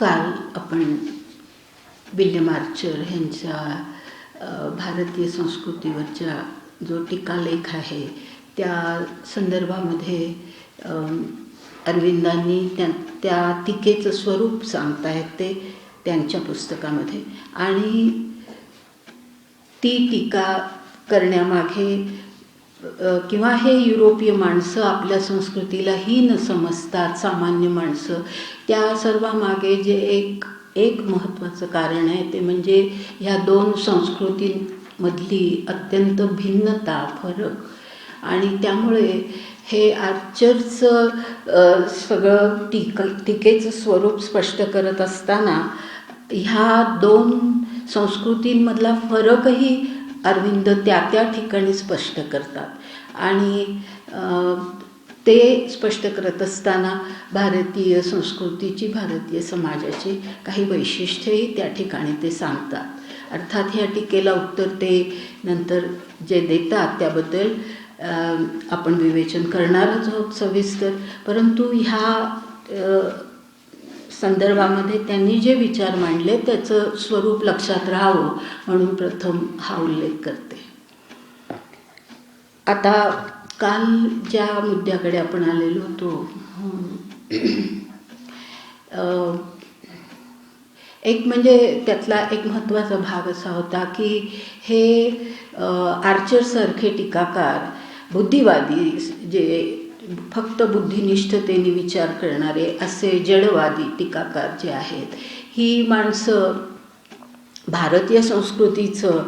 काल आपण William Archer ह्यांच्या भारतीय संस्कृतीवरच्या जो टीकालेख आहे त्या संदर्भामध्ये अरविंदांनी त्या टीकेचं स्वरूप सांगतायत ते त्यांच्या पुस्तकामध्ये. आणि ती टीका करण्यामागे किंवा हे युरोपीय माणसं आपल्या संस्कृतीला हीन समजतात, सामान्य माणसं, त्या सर्वामागे जे एक महत्त्वाचं कारण आहे ते म्हणजे ह्या दोन संस्कृतींमधली अत्यंत भिन्नता, फरक. आणि त्यामुळे हे आर्चरचं सगळं टीकेचं स्वरूप स्पष्ट करत असताना ह्या दोन संस्कृतींमधला फरकही अरविंद त्या ठिकाणी स्पष्ट करतात. आणि ते स्पष्ट करत असताना भारतीय संस्कृतीची, भारतीय समाजाची काही वैशिष्ट्येही त्या ठिकाणी ते सांगतात. अर्थात ह्या टीकेला उत्तर ते नंतर जे देतात त्याबद्दल आपण विवेचन करणारच आहोत सविस्तर. परंतु ह्या संदर्भामध्ये त्यांनी जे विचार मांडले त्याचं स्वरूप लक्षात राहावं म्हणून प्रथम हा उल्लेख करते. आता काल ज्या मुद्द्याकडे आपण आलेलो होतो, एक म्हणजे त्यातला एक महत्त्वाचा भाग असा होता की हे आर्चरसारखे टीकाकार, बुद्धिवादी, जे फक्त बुद्धिनिष्ठतेने विचार करणारे असे जडवादी टीकाकार जे आहेत, ही माणसं भारतीय संस्कृतीचं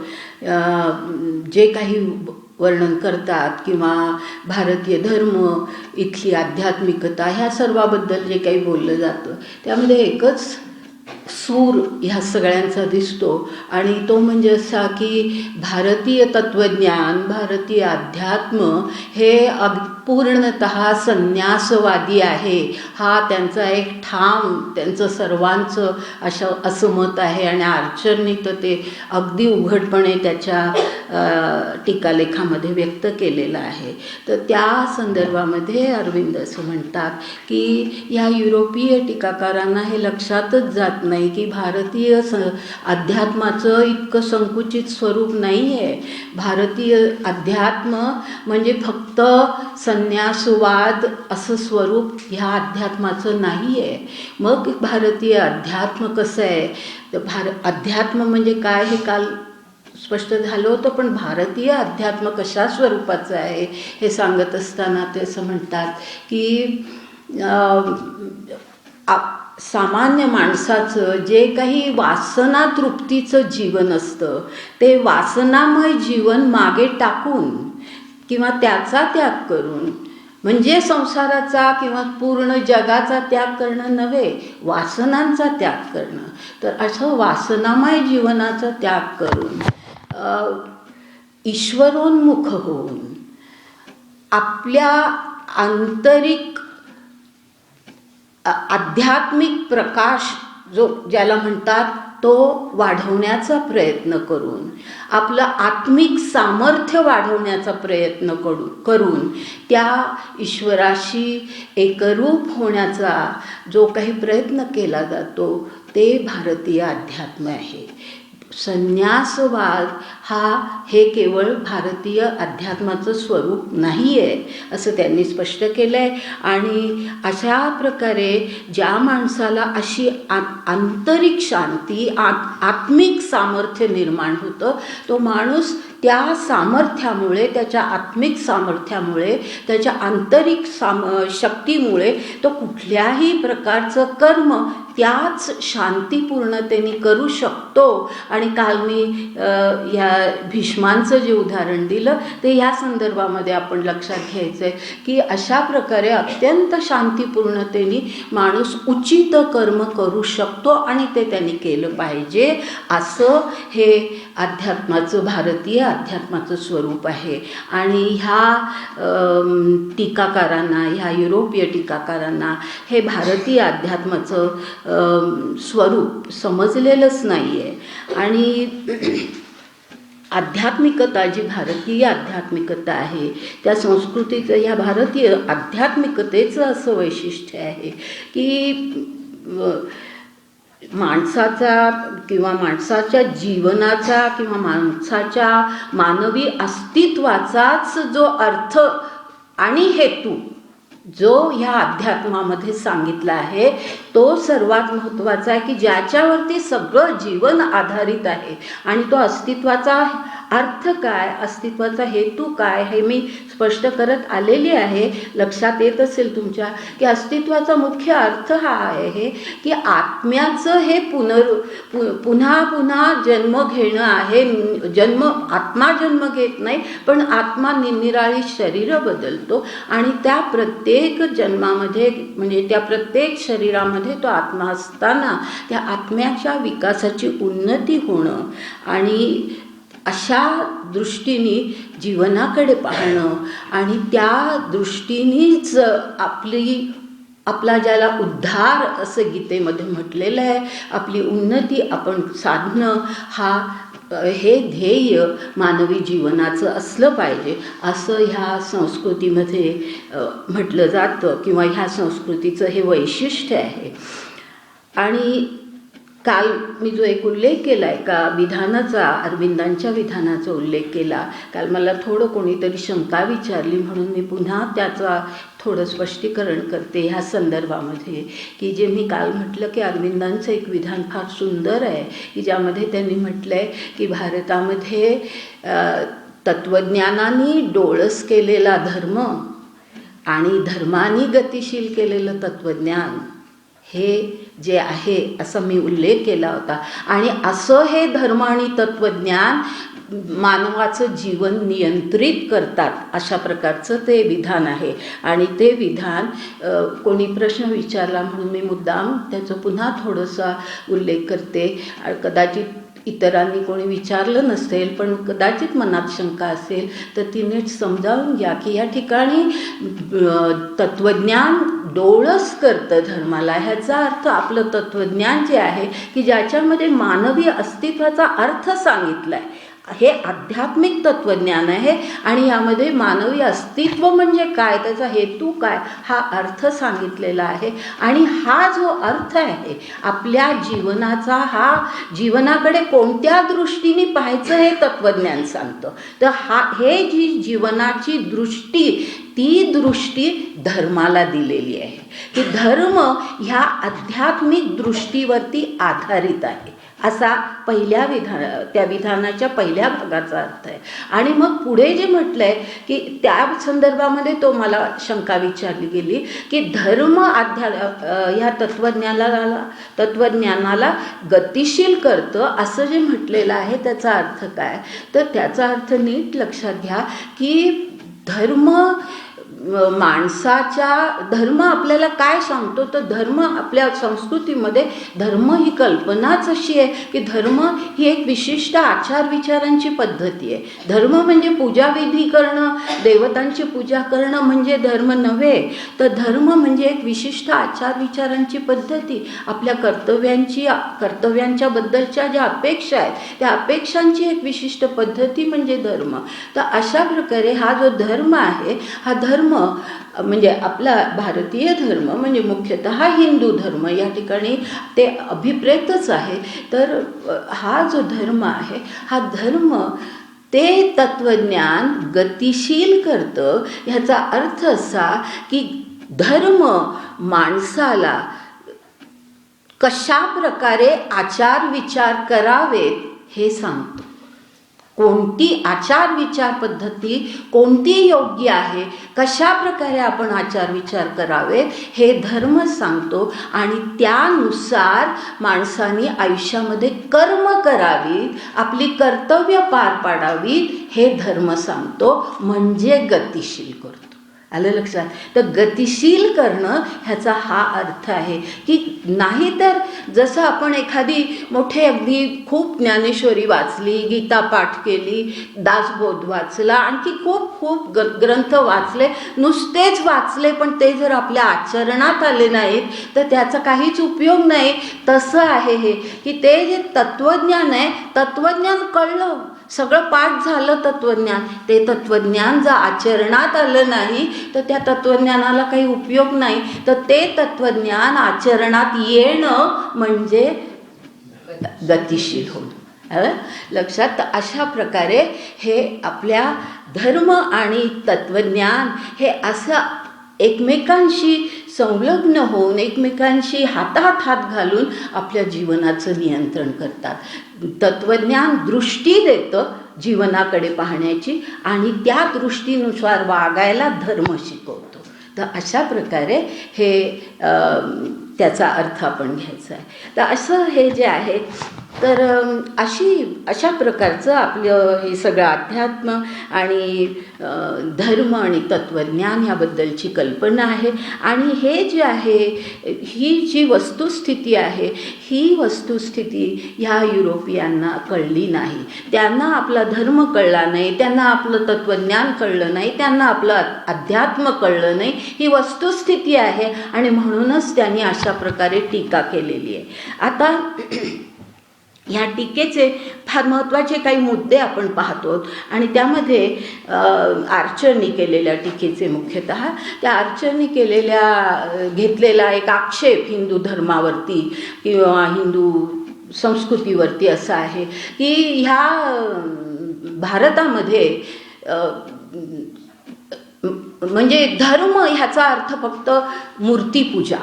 जे काही वर्णन करतात किंवा भारतीय धर्म, इथली आध्यात्मिकता, ह्या सर्वाबद्दल जे काही बोललं जातं त्यामध्ये एकच सूर ह्या सगळ्यांचा दिसतो. आणि तो म्हणजे असा की भारतीय तत्त्वज्ञान, भारतीय अध्यात्म हे पूर्णतः संन्यासवादी आहे, हा त्यांचा एक ठाम, त्यांचं सर्वांचं असं मत आहे. आणि आर्चरनी तर ते अगदी उघडपणे त्याच्या टीकालेखामध्ये व्यक्त केलेलं आहे. तर त्या संदर्भामध्ये अरविंद असं म्हणतात की या युरोपीय टीकाकारांना हे लक्षातच जात नाही की भारतीय अध्यात्माचं इतकं संकुचित स्वरूप नाही आहे. भारतीय अध्यात्म म्हणजे फक्त संन्यासवाद असं स्वरूप ह्या अध्यात्माचं नाही आहे. मग भारतीय अध्यात्म कसं आहे, तर अध्यात्म म्हणजे काय हे काल स्पष्ट झालं होतं. पण भारतीय अध्यात्म कशा स्वरूपाचं आहे हे सांगत असताना ते असं म्हणतात की सामान्य माणसाचं जे काही वासना तृप्तीचं जीवन असतं ते वासनामय जीवन मागे टाकून किंवा त्याचा त्याग करून, म्हणजे संसाराचा किंवा पूर्ण जगाचा त्याग करणं नव्हे, वासनांचा त्याग करणं. तर असं वासनामय जीवनाचा त्याग करून ईश्वरोन्मुख होऊन आपल्या आंतरिक आध्यात्मिक प्रकाश जो ज्याला म्हणतात तो वाढवण्याचा प्रयत्न करून, आपलं आत्मिक सामर्थ्य वाढवण्याचा प्रयत्न करून त्या ईश्वराशी एकरूप होण्याचा जो काही प्रयत्न केला जातो ते भारतीय अध्यात्म आहे. संन्यासवाद हे केवळ भारतीय अध्यात्माचं स्वरूप नाही आहे असं त्यांनी स्पष्ट केलं आहे. आणि अशा प्रकारे ज्या माणसाला अशी आंतरिक शांती, आत्मिक सामर्थ्य निर्माण होतं, तो माणूस त्या सामर्थ्यामुळे, त्याच्या आत्मिक सामर्थ्यामुळे, त्याच्या आंतरिक शक्तीमुळे तो कुठल्याही प्रकारचं कर्म त्याच शांतीपूर्णतेने करू शकतो. आणि काल मी या भीष्मांचं जे उदाहरण दिलं ते ह्या संदर्भामध्ये आपण लक्षात घ्यायचं आहे की अशा प्रकारे अत्यंत शांतीपूर्णतेने माणूस उचित कर्म करू शकतो आणि ते त्यांनी केलं पाहिजे. असं हे अध्यात्माचं, भारतीय अध्यात्माचं स्वरूप आहे. आणि ह्या टीकाकारांना, ह्या युरोपीय टीकाकारांना हे भारतीय अध्यात्माचं स्वरूप समजलेलंच नाही आहे. आणि आध्यात्मिकता, जी भारतीय आध्यात्मिकता आहे, त्या संस्कृतीचं, या भारतीय आध्यात्मिकतेचं असं वैशिष्ट्य आहे की माणसाचा किंवा माणसाच्या जीवनाचा किंवा माणसाच्या मानवी अस्तित्वाचाच जो अर्थ आणि हेतू जो ह्या अध्यात्मामध्ये सांगितला आहे तो सर्वात महत्त्वाचा आहे, की ज्याच्यावरती सगळं जीवन आधारित आहे. आणि तो अस्तित्वाचा अर्थ काय, अस्तित्वाचा हेतू काय हे मी स्पष्ट करत आलेली आहे. लक्षात येत असेल तुमच्या की अस्तित्वाचा मुख्य अर्थ हा आहे की आत्म्याचं हे पुन्हा पुन्हा जन्म घेणं आहे. आत्मा जन्म घेत नाही, पण आत्मा निरनिराळी शरीरं बदलतो आणि त्या प्रत्येक जन्मामध्ये म्हणजे त्या प्रत्येक शरीरामध्ये तो आत्मा असताना त्या आत्म्याच्या विकासाची उन्नती होणं आणि अशा दृष्टीने जीवनाकडे पाहणं आणि त्या दृष्टीनेच आपला ज्याला उद्धार असं गीतेमध्ये म्हटलेलं आहे, आपली उन्नती आपण साधणं हे ध्येय मानवी जीवनाचं असलं पाहिजे असं ह्या संस्कृतीमध्ये म्हटलं जातं किंवा ह्या संस्कृतीचं हे वैशिष्ट्य आहे. आणि काल मी जो एक उल्लेख केला आहे का विधानाचा, अरविंदांच्या विधानाचा उल्लेख केला, काल मला थोडं कोणीतरी शंका विचारली म्हणून मी पुन्हा त्याचा थोडं स्पष्टीकरण करते ह्या संदर्भामध्ये, की जे मी काल म्हटलं की अरविंदांचं एक विधान फार सुंदर आहे की ज्यामध्ये त्यांनी म्हटलं आहे की भारतामध्ये तत्त्वज्ञानाने डोळस केलेला धर्म आणि धर्माने गतिशील केलेलं तत्त्वज्ञान हे जे आहे असा मी उल्लेख केला होता. आणि असं हे धर्म आणि तत्त्वज्ञान मानवाचं जीवन नियंत्रित करतात अशा प्रकारचं ते विधान आहे. आणि ते विधान कोणी प्रश्न विचारला म्हणून मी मुद्दाम त्याचं पुन्हा थोडंसा उल्लेख करते. कदाचित इतरांनी कोणी विचारलं नसेल पण कदाचित मनात शंका असेल तर ती नीट समजावून घ्या की या ठिकाणी तत्त्वज्ञान डोळस करतं धर्माला. ह्याचा अर्थ आपलं तत्त्वज्ञान जे आहे की ज्याच्यामध्ये मानवी अस्तित्वाचा अर्थ सांगितला आहे हे आध्यात्मिक तत्त्वज्ञान आहे. आणि यामध्ये मानवी अस्तित्व म्हणजे काय, त्याचा हेतू काय हा अर्थ सांगितलेला आहे. आणि हा जो अर्थ आहे आपल्या जीवनाचा, हा जीवनाकडे कोणत्या दृष्टीने पाहायचं हे तत्त्वज्ञान सांगतं. तर हे जी जीवनाची दृष्टी ती दृष्टी धर्माला दिलेली आहे की धर्म ह्या आध्यात्मिक दृष्टीवरती आधारित आहे असा त्या विधानाच्या पहिल्या भागाचा अर्थ आहे. आणि मग पुढे जे म्हटलं आहे की त्या संदर्भामध्ये तो मला शंका विचारली गेली की धर्म ह्या तत्त्वज्ञानाला गतिशील करतं असं जे म्हटलेलं आहे त्याचा अर्थ काय. तर त्याचा अर्थ नीट लक्षात घ्या की धर्म आपल्याला काय सांगतो, तर धर्म आपल्या संस्कृतीमध्ये धर्म ही कल्पनाच अशी आहे की धर्म ही एक विशिष्ट आचारविचारांची पद्धती आहे. धर्म म्हणजे पूजाविधी करणं, देवतांची पूजा करणं म्हणजे धर्म नव्हे, तर धर्म म्हणजे एक विशिष्ट आचारविचारांची पद्धती, आपल्या कर्तव्यांच्या बद्दलच्या ज्या अपेक्षा आहेत त्या अपेक्षांची एक विशिष्ट पद्धती म्हणजे धर्म. तर अशा प्रकारे हा जो धर्म आहे हा धर्म म्हणजे आपला भारतीय धर्म म्हणजे मुख्यतः हिंदू धर्म या ठिकाणी ते अभिप्रेतच आहे. तर हा जो धर्म आहे हा धर्म ते तत्त्वज्ञान गतिशील करतं. ह्याचा अर्थ असा की धर्म माणसाला कशा प्रकारे आचार विचार करावेत हे सांगतो. कोणती आचार विचार पद्धती कोणती योग्य आहे, कशा प्रकारे आपण आचार विचार करावे हे धर्म सांगतो. आणि त्यानुसार माणसाने आयुष्यामध्ये कर्म करावीत, आपली कर्तव्य पार पाडावीत हे धर्म सांगतो, म्हणजे गतिशील करतो. आलं लक्षात. तर गतिशील करणं ह्याचा हा अर्थ आहे की नाहीतर जसं आपण एखादी मोठे अगदी खूप ज्ञानेश्वरी वाचली, गीता पाठ केली, दासबोध वाचला, आणखी खूप खूप ग्रंथ वाचले, नुसतेच वाचले पण ते जर आपल्या आचरणात आले नाहीत तर त्याचा काहीच उपयोग नाही. तसं आहे हे की ते जे तत्त्वज्ञान आहे, तत्त्वज्ञान कळलं सगळं पाठ झालं तत्त्वज्ञान, ते तत्त्वज्ञान जर आचरणात आलं नाही तर त्या तत्त्वज्ञानाला काही उपयोग नाही. तर ते तत्त्वज्ञान आचरणात येणं म्हणजे गतिशील होणं. लक्षात. अशा प्रकारे हे आपल्या धर्म आणि तत्त्वज्ञान हे असं एकमेकांशी संलग्न होऊन एकमेकांशी हातात हात घालून आपल्या जीवनाचं नियंत्रण करतात. तत्त्वज्ञान दृष्टी देतं जीवनाकडे पाहण्याची आणि त्या दृष्टीनुसार वागायला धर्म शिकवतो. तर अशा प्रकारे हे त्याचा अर्थ आपण घ्यायचा आहे. तर असं हे जे आहे तर अशा प्रकारचं आपलं हे सगळं अध्यात्म आणि धर्म आणि तत्त्वज्ञान याबद्दलची कल्पना आहे. आणि हे जे आहे ही जी वस्तुस्थिती आहे ही वस्तुस्थिती ह्या युरोपियांना कळली नाही. त्यांना आपला धर्म कळला नाही, त्यांना आपलं तत्त्वज्ञान कळलं नाही, त्यांना आपलं अध्यात्म कळलं नाही. ही वस्तुस्थिती आहे आणि म्हणूनच त्यांनी अशा प्रकारे टीका केलेली आहे. आता ह्या टीकेचे फार महत्त्वाचे काही मुद्दे आपण पाहतो आणि त्यामध्ये आर्चरनी केलेल्या टीकेचे मुख्यतः त्या आर्चरनी घेतलेला एक आक्षेप हिंदू धर्मावरती किंवा हिंदू संस्कृतीवरती असा आहे की ह्या भारतामध्ये म्हणजे धर्म ह्याचा अर्थ फक्त मूर्तिपूजा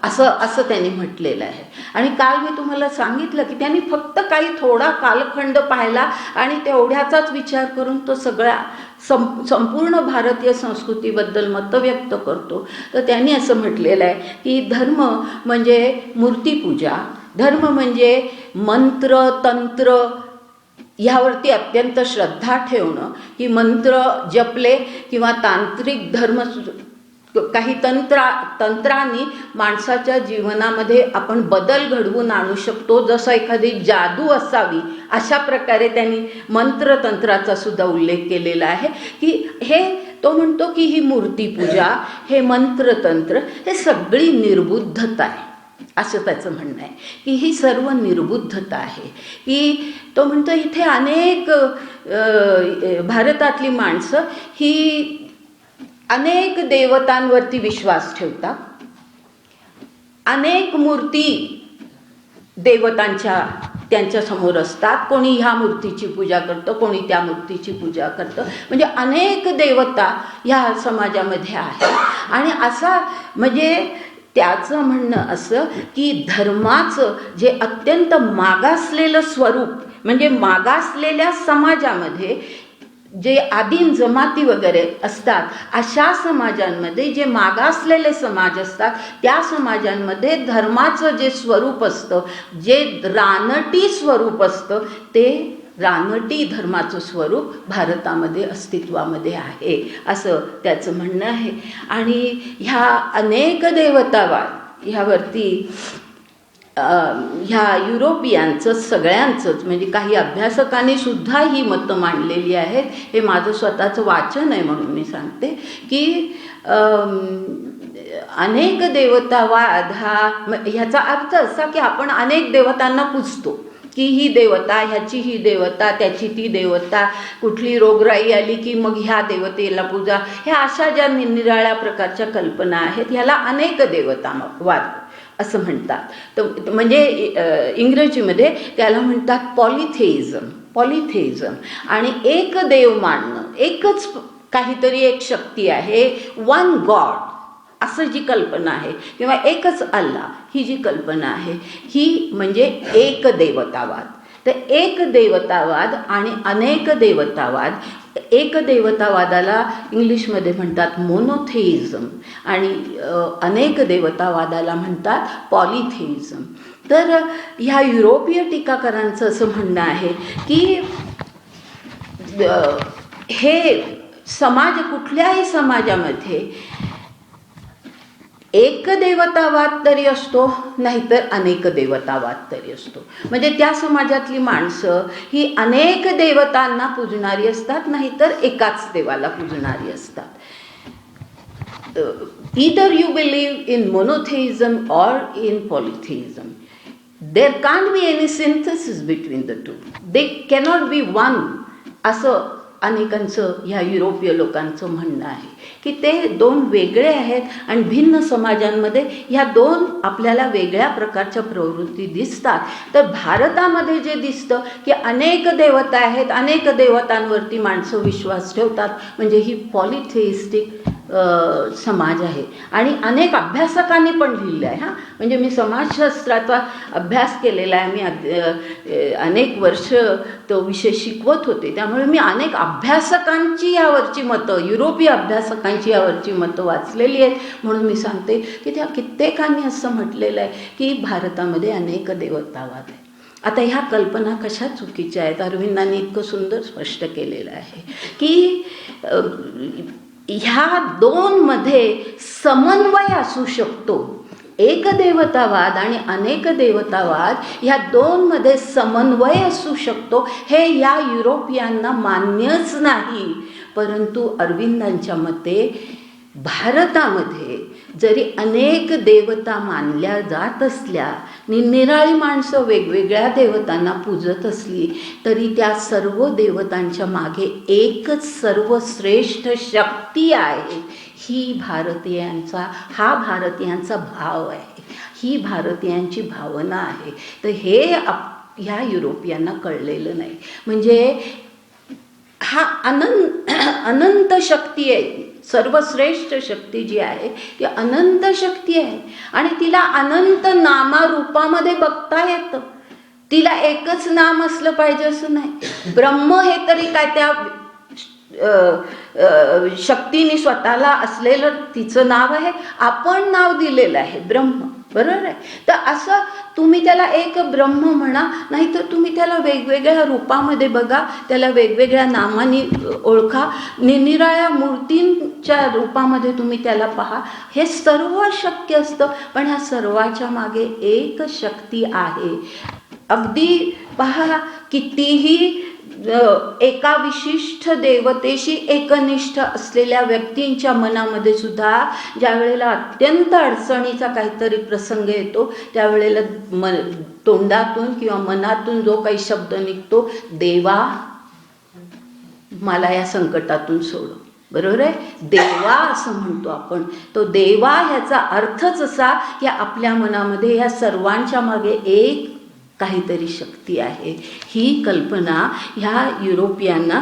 असं त्यांनी म्हटलेलं आहे. आणि काल मी तुम्हाला सांगितलं की त्यांनी फक्त काही थोडा कालखंड पाहिला आणि तेवढ्याचाच विचार करून तो सगळा संपूर्ण भारतीय संस्कृतीबद्दल मत व्यक्त करतो. तर त्यांनी असं म्हटलेलं आहे की धर्म म्हणजे मूर्तिपूजा, धर्म म्हणजे मंत्र तंत्र ह्यावरती अत्यंत श्रद्धा ठेवणं, की मंत्र जपले किंवा तांत्रिक धर्म काही तंत्रांनी माणसाच्या जीवनामध्ये आपण बदल घडवून आणू शकतो, जसं एखादी जादू असावी अशा प्रकारे त्यांनी मंत्रतंत्राचा सुद्धा उल्लेख केलेला आहे. की तो म्हणतो की ही मूर्तिपूजा, हे मंत्रतंत्र हे सगळी निर्बुद्धता आहे असं त्याचं म्हणणं आहे. की ही सर्व निर्बुद्धता आहे. की तो म्हणतो इथे अनेक भारतातली माणसं ही अनेक देवतांवरती विश्वास ठेवतात, अनेक मूर्ती त्यांच्या समोर असतात. कोणी ह्या मूर्तीची पूजा करतं, कोणी त्या मूर्तीची पूजा करतं. म्हणजे अनेक देवता ह्या समाजामध्ये आहेत. आणि असा म्हणजे त्याचं म्हणणं असं की धर्माचं जे अत्यंत मागासलेलं स्वरूप म्हणजे मागासलेल्या समाजामध्ये जे आदिम जमाती वगैरे असतात अशा समाजांमध्ये जे मागासलेले समाज असतात त्या समाजांमध्ये धर्माचं जे स्वरूप असतं, जे रानटी स्वरूप असतं, ते रानटी धर्माचं स्वरूप भारतामध्ये अस्तित्वामध्ये आहे असं त्याचं म्हणणं आहे. आणि ह्या अनेक देवतावाद ह्यावरती ह्या युरोपियांचं सगळ्यांचंच म्हणजे काही अभ्यासकांनी सुद्धा ही मतं मांडलेली आहेत. हे माझं स्वतःचं वाचन आहे म्हणून मी सांगते की अनेक देवतावाद ह्याचा अर्थ असा की आपण अनेक देवतांना पूजतो की ही देवता, ह्याची ही देवता, त्याची ती देवता, कुठली रोगराई आली की मग ह्या देवतेला पूजा, ह्या अशा ज्या निराळ्या प्रकारच्या कल्पना आहेत ह्याला अनेक देवतावाद असं म्हणतात. तर म्हणजे इंग्रजीमध्ये त्याला म्हणतात पॉलिथेइझम. आणि एक देव मानणं, एकच काहीतरी एक शक्ती आहे, वन गॉड असं जी कल्पना आहे किंवा एकच अल्ला ही जी कल्पना आहे ही म्हणजे एक देवतावाद. तर एक देवतावाद आणि अनेक देवतावाद, एक देवतावादाला इंग्लिशमध्ये म्हणतात मोनोथेइझम आणि अनेक देवतावादाला म्हणतात पॉलिथेइझम. तर ह्या युरोपीय टीकाकारांचं असं म्हणणं आहे की हे कुठल्याही समाजामध्ये एक देवतावाद तरी असतो नाहीतर अनेक देवतावाद तरी असतो. म्हणजे त्या समाजातली माणसं ही अनेक देवतांना पूजणारी असतात नाहीतर एकाच देवाला पूजणारी असतात. either you believe in monotheism or in polytheism. There can't be any synthesis between the two, they cannot be one, असं अनेकांचं ह्या युरोपीय लोकांचं म्हणणं आहे की ते दोन वेगळे आहेत आणि भिन्न समाजांमध्ये ह्या दोन आपल्याला वेगळ्या प्रकारच्या प्रवृत्ती दिसतात. तर भारतामध्ये जे दिसतं की अनेक देवता आहेत, अनेक देवतांवरती माणसं विश्वास ठेवतात, म्हणजे ही पॉलिथेइस्टिक समाज आहे. आणि अनेक अभ्यासकांनी पण लिहिलं आहे. म्हणजे मी समाजशास्त्राचा अभ्यास केलेला आहे, मी अनेक वर्ष तो विषय शिकवत होते, त्यामुळे मी अनेक अभ्यासकांची यावरची मतं, युरोपीय अभ्यासकांची यावरची मतं वाचलेली आहेत. म्हणून मी सांगते की त्या कित्येकांनी असं म्हटलेलं आहे की भारतामध्ये अनेक देवतावाद आहे. आता ह्या कल्पना कशा चुकीच्या आहेत, अरविंदांनी इतकं सुंदर स्पष्ट केलेलं आहे की ह्या दोनमध्ये समन्वय असू शकतो. एक देवतावाद आणि अनेक देवतावाद ह्या दोनमध्ये समन्वय असू शकतो, हे या युरोपियांना मान्यच नाही. परंतु अरविंदांच्या मते भारतामध्ये जरी अनेक देवता मानल्या जात असल्या, निरनिराळी माणसं वेगवेगळ्या देवतांना पूजत असली, तरी त्या सर्व देवतांच्या मागे एकच सर्वश्रेष्ठ शक्ती आहे. हा भारतीयांचा भाव आहे, ही भारतीयांची भावना आहे. तर हे ह्या युरोपियांना कळलेलं नाही. म्हणजे हा अनंत शक्ती आहे, सर्वश्रेष्ठ शक्ती जी आहे ती अनंत शक्ती आहे आणि तिला अनंत नामारूपामध्ये बघता येतं. तिला एकच नाम असलं पाहिजे असं नाही. ब्रह्म हे तरी काय त्या शक्तीने स्वतःला असलेलं तिचं नाव आहे, आपण नाव दिलेलं आहे ब्रह्म, बरोबर आहे. तर असं तुम्ही त्याला एक ब्रह्म म्हणा, नाहीतर तुम्ही त्याला वेगवेगळ्या रूपामध्ये बघा, त्याला वेगवेगळ्या नामाने ओळखा, निरनिराळ्या मूर्तींच्या रूपामध्ये तुम्ही त्याला पहा, हे सर्व शक्य असतं. पण ह्या सर्वाच्या मागे एक शक्ती आहे. अगदी पहा, कितीही एका विशिष्ट देवतेशी एकनिष्ठ असलेल्या व्यक्तींच्या मनामध्ये सुद्धा ज्या वेळेला अत्यंत अडचणीचा काहीतरी प्रसंग येतो, त्यावेळेला तोंडातून किंवा मनातून जो काही शब्द निघतो, देवा मला या संकटातून सोड, बरोबर आहे. देवा असं म्हणतो आपण. तो देवा ह्याचा अर्थच असा की आपल्या मनामध्ये ह्या सर्वांच्या मागे एक काहीतरी शक्ती आहे. ही कल्पना ह्या युरोपियांना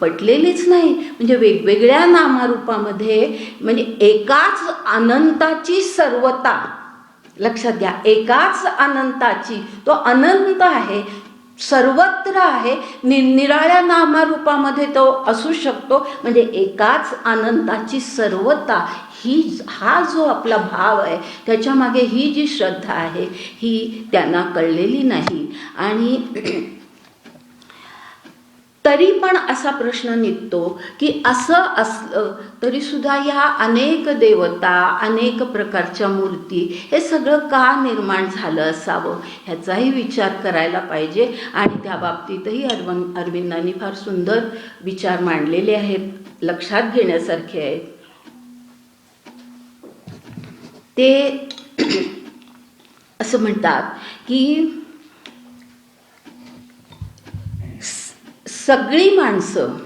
पटलेलीच नाही. म्हणजे वेगवेगळ्या नामारूपामध्ये म्हणजे एकाच अनंताची सर्वता, लक्षात घ्या, एकाच अनंताची, तो अनंत आहे, सर्वत्र आहे, निरनिराळ्या नामारूपामध्ये तो असू शकतो. म्हणजे एकाच अनंताची सर्वता, हा जो आपला भाव आहे, त्याच्या मागे ही जी श्रद्धा आहे ही त्यांना कळलेली नाही. आणि तरी पण असा प्रश्न निघतो की असं असलं तरी सुद्धा ह्या अनेक देवता, अनेक प्रकारच्या मूर्ती, हे सगळं का निर्माण झालं असावं ह्याचाही विचार करायला पाहिजे. आणि त्या बाबतीतही अरविंदांनी फार सुंदर विचार मांडलेले आहेत, लक्षात घेण्यासारखे आहेत. ते असं म्हणतात की सगळी माणसं,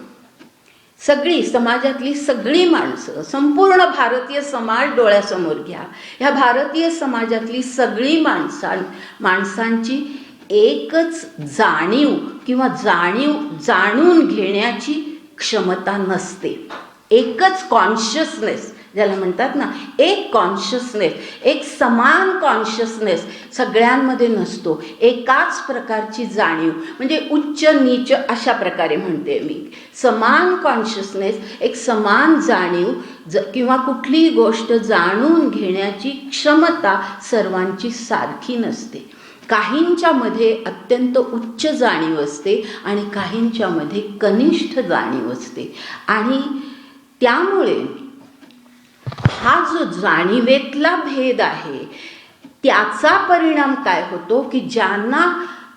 सगळी समाजातली सगळी माणसं, संपूर्ण भारतीय समाज डोळ्यासमोर घ्या. ह्या भारतीय समाजातली सगळी माणसांची एकच जाणीव किंवा जाणून घेण्याची क्षमता नसते. एकच कॉन्शियसनेस ज्याला म्हणतात ना, एक कॉन्शियसनेस, एक समान कॉन्शियसनेस सगळ्यांमध्ये नसतो. एकाच प्रकारची जाणीव, म्हणजे उच्च नीच अशा प्रकारे म्हणते मी. समान कॉन्शियसनेस, एक समान जाणीव किंवा कुठलीही गोष्ट जाणून घेण्याची क्षमता सर्वांची सारखी नसते. काहींच्यामध्ये अत्यंत उच्च जाणीव असते आणि काहींच्यामध्ये कनिष्ठ जाणीव असते. आणि त्यामुळे हा जो जाणीवेतला भेद आहे त्याचा परिणाम काय होतो की ज्यांना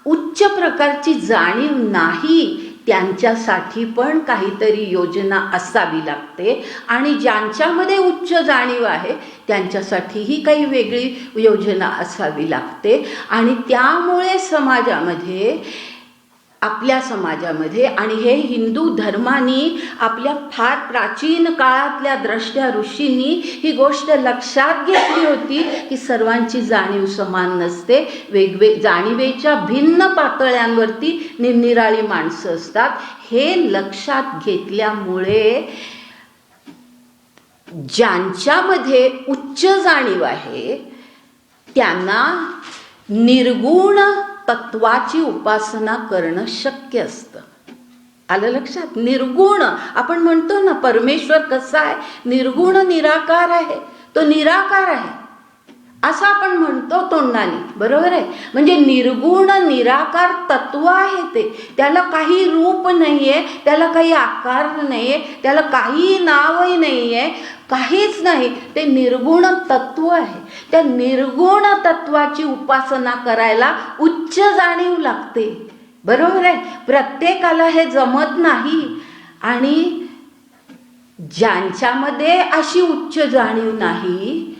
उच्च प्रकारची जाणीव नाही त्यांच्यासाठी पण काहीतरी योजना असावी लागते, आणि ज्यांच्यामध्ये उच्च जाणीव आहे त्यांच्यासाठीही काही वेगळी योजना असावी लागते. आणि त्यामुळे समाजामध्ये, आपल्या समाजामध्ये, आणि हे हिंदू धर्मानी आपल्या फार प्राचीन काळातल्या द्रष्ट्या ऋषींनी ही गोष्ट लक्षात घेतली होती की सर्वांची जाणीव समान नसते, जाणीवेच्या भिन्न पातळ्यांवरती निरनिराळी माणसं असतात. हे लक्षात घेतल्यामुळे ज्यांच्यामध्ये उच्च जाणीव आहे त्यांना निर्गुण तत्वाची उपासना करणं शक्य असतं. आलं लक्षात? निर्गुण, आपण म्हणतो ना परमेश्वर कसा आहे, निर्गुण निराकार आहे, तो निराकार आहे असं आपण म्हणतो तोंडाने, बरोबर आहे. म्हणजे निर्गुण निराकार तत्व आहे ते, त्याला काही रूप नाही आहे, त्याला काही आकार नाही आहे, त्याला काही नावही नाही आहे, काहीच नाही, ते निर्गुण तत्व आहे. त्या निर्गुण तत्वाची उपासना करायला उच्च जाणीव लागते, बरोबर आहे. प्रत्येकाला हे जमत नाही. आणि ज्यांच्यामध्ये अशी उच्च जाणीव नाही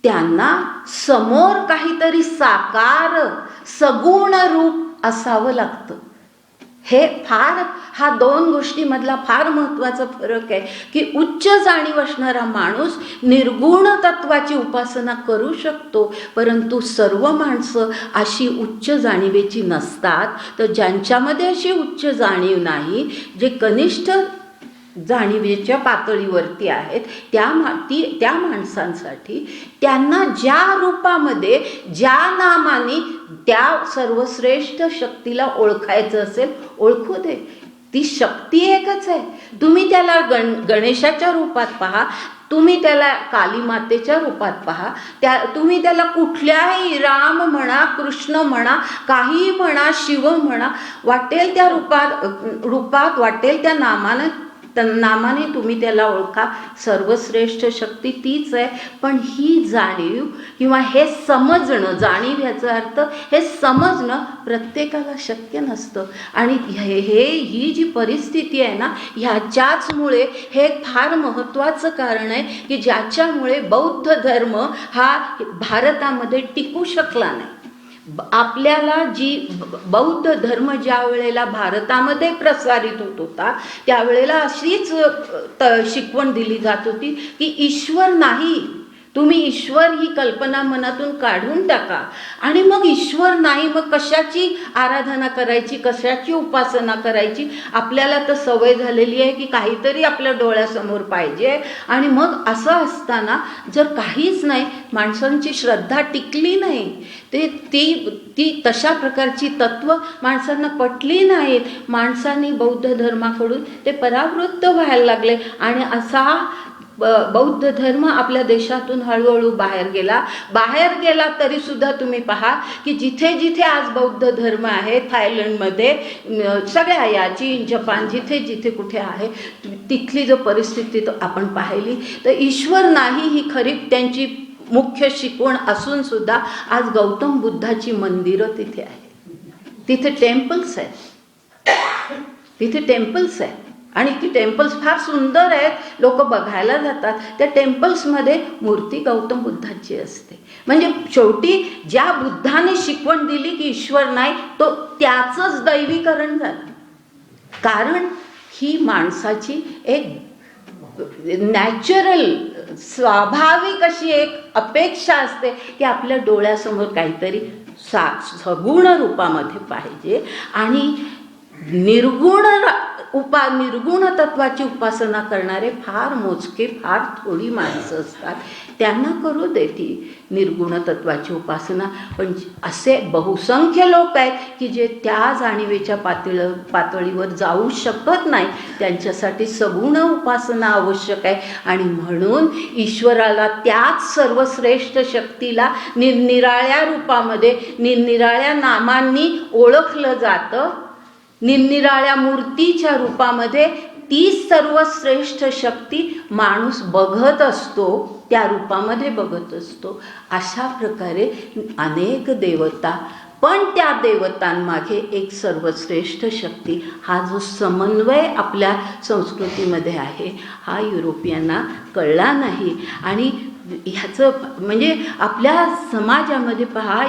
त्यांना समोर काहीतरी साकार सगुण रूप असावं लागतं. हे फार, हा दोन गोष्टीमधला फार महत्त्वाचा फरक आहे की उच्च जाणीव असणारा माणूस निर्गुण तत्वाची उपासना करू शकतो, परंतु सर्व माणसं अशी उच्च जाणीवेची नसतात. तर ज्यांच्यामध्ये अशी उच्च जाणीव नाही, जे कनिष्ठ जाणीवेच्या पातळीवरती आहेत, त्या माणसांसाठी त्यांना ज्या रूपामध्ये, ज्या नामाने त्या सर्वश्रेष्ठ शक्तीला ओळखायचं असेल ओळखू दे. ती शक्ती एकच आहे. तुम्ही त्याला गणेशाच्या रूपात पहा, तुम्ही त्याला काली मातेच्या रूपात पहा, तुम्ही त्याला कुठल्याही राम म्हणा, कृष्ण म्हणा, काही म्हणा, शिव म्हणा, वाटेल त्या रूपात वाटेल त्या नामाने तुम्ही त्याला ओळखा. सर्वश्रेष्ठ शक्ती तीच आहे. पण ही जाणीव किंवा हे समजणं, जाणीव ह्याचा अर्थ हे समजणं प्रत्येकाला शक्य नसतं. आणि ही जी परिस्थिती आहे ना, ह्याच्याचमुळे हे फार महत्त्वाचं कारण आहे की ज्याच्यामुळे बौद्ध धर्म हा भारतामध्ये टिकू शकला नाही. आपल्याला जी बौद्ध धर्म ज्या वेळेला भारतामध्ये प्रसारित होत होता त्यावेळेला अशीच शिकवण दिली जात होती की ईश्वर नाही, तुम्ही ईश्वर ही कल्पना मनातून काढून टाका. आणि मग ईश्वर नाही, मग कशाची आराधना करायची, कशाची उपासना करायची. आपल्याला तर सवय झालेली आहे की काहीतरी आपल्या डोळ्यासमोर पाहिजे. आणि मग असं असताना जर काहीच नाही, माणसांची श्रद्धा टिकली नाही, ती तशा प्रकारची तत्व माणसांना पटली नाहीत, माणसांनी बौद्ध धर्माकडून ते परावृत्त व्हायला लागले. आणि असा बौद्ध धर्म आपल्या देशातून हळूहळू बाहेर गेला तरी सुद्धा तुम्ही पहा की जिथे जिथे आज बौद्ध धर्म आहे, थायलंडमध्ये, सगळ्या या चीन, जपान, जिथे जिथे कुठे आहे, तिथली जो परिस्थिती आपण पाहिली तर ईश्वर नाही ही खरी त्यांची मुख्य शिकवण असून सुद्धा आज गौतम बुद्धाची मंदिरं तिथे आहेत, तिथे टेम्पल्स आहेत. आणि ती टेम्पल्स फार सुंदर आहेत, लोक बघायला जातात. त्या टेम्पल्समध्ये मूर्ती गौतम बुद्धाची असते. म्हणजे शेवटी ज्या बुद्धाने शिकवण दिली की ईश्वर नाही, तो त्याचंच दैवीकरण झालं. कारण ही माणसाची एक नॅचरल, स्वाभाविक अशी एक अपेक्षा असते की आपल्या डोळ्यासमोर काहीतरी सगुण रूपामध्ये पाहिजे. आणि निर्गुण तत्वाची उपासना करणारे फार मोजके, फार थोडी माणसं असतात. त्यांना करू दे ती निर्गुण तत्वाची उपासना. पण असे बहुसंख्य लोक आहेत की जे त्या जाणीवेच्या पातळीवर जाऊ शकत नाही, त्यांच्यासाठी सगुण उपासना आवश्यक आहे. आणि म्हणून ईश्वराला त्याच सर्वश्रेष्ठ शक्तीला निरनिराळ्या रूपामध्ये, निरनिराळ्या नामांनी ओळखलं जातं. निरनिराळ्या मूर्तीच्या रूपामध्ये ती सर्वश्रेष्ठ शक्ती माणूस बघत असतो, त्या रूपामध्ये बघत असतो. अशा प्रकारे अनेक देवता, पण त्या देवतांमागे एक सर्वश्रेष्ठ शक्ती, हा जो समन्वय आपल्या संस्कृतीमध्ये आहे हा युरोपियांना कळला नाही. आणि ह्याचं म्हणजे आपल्या समाजामध्ये पहा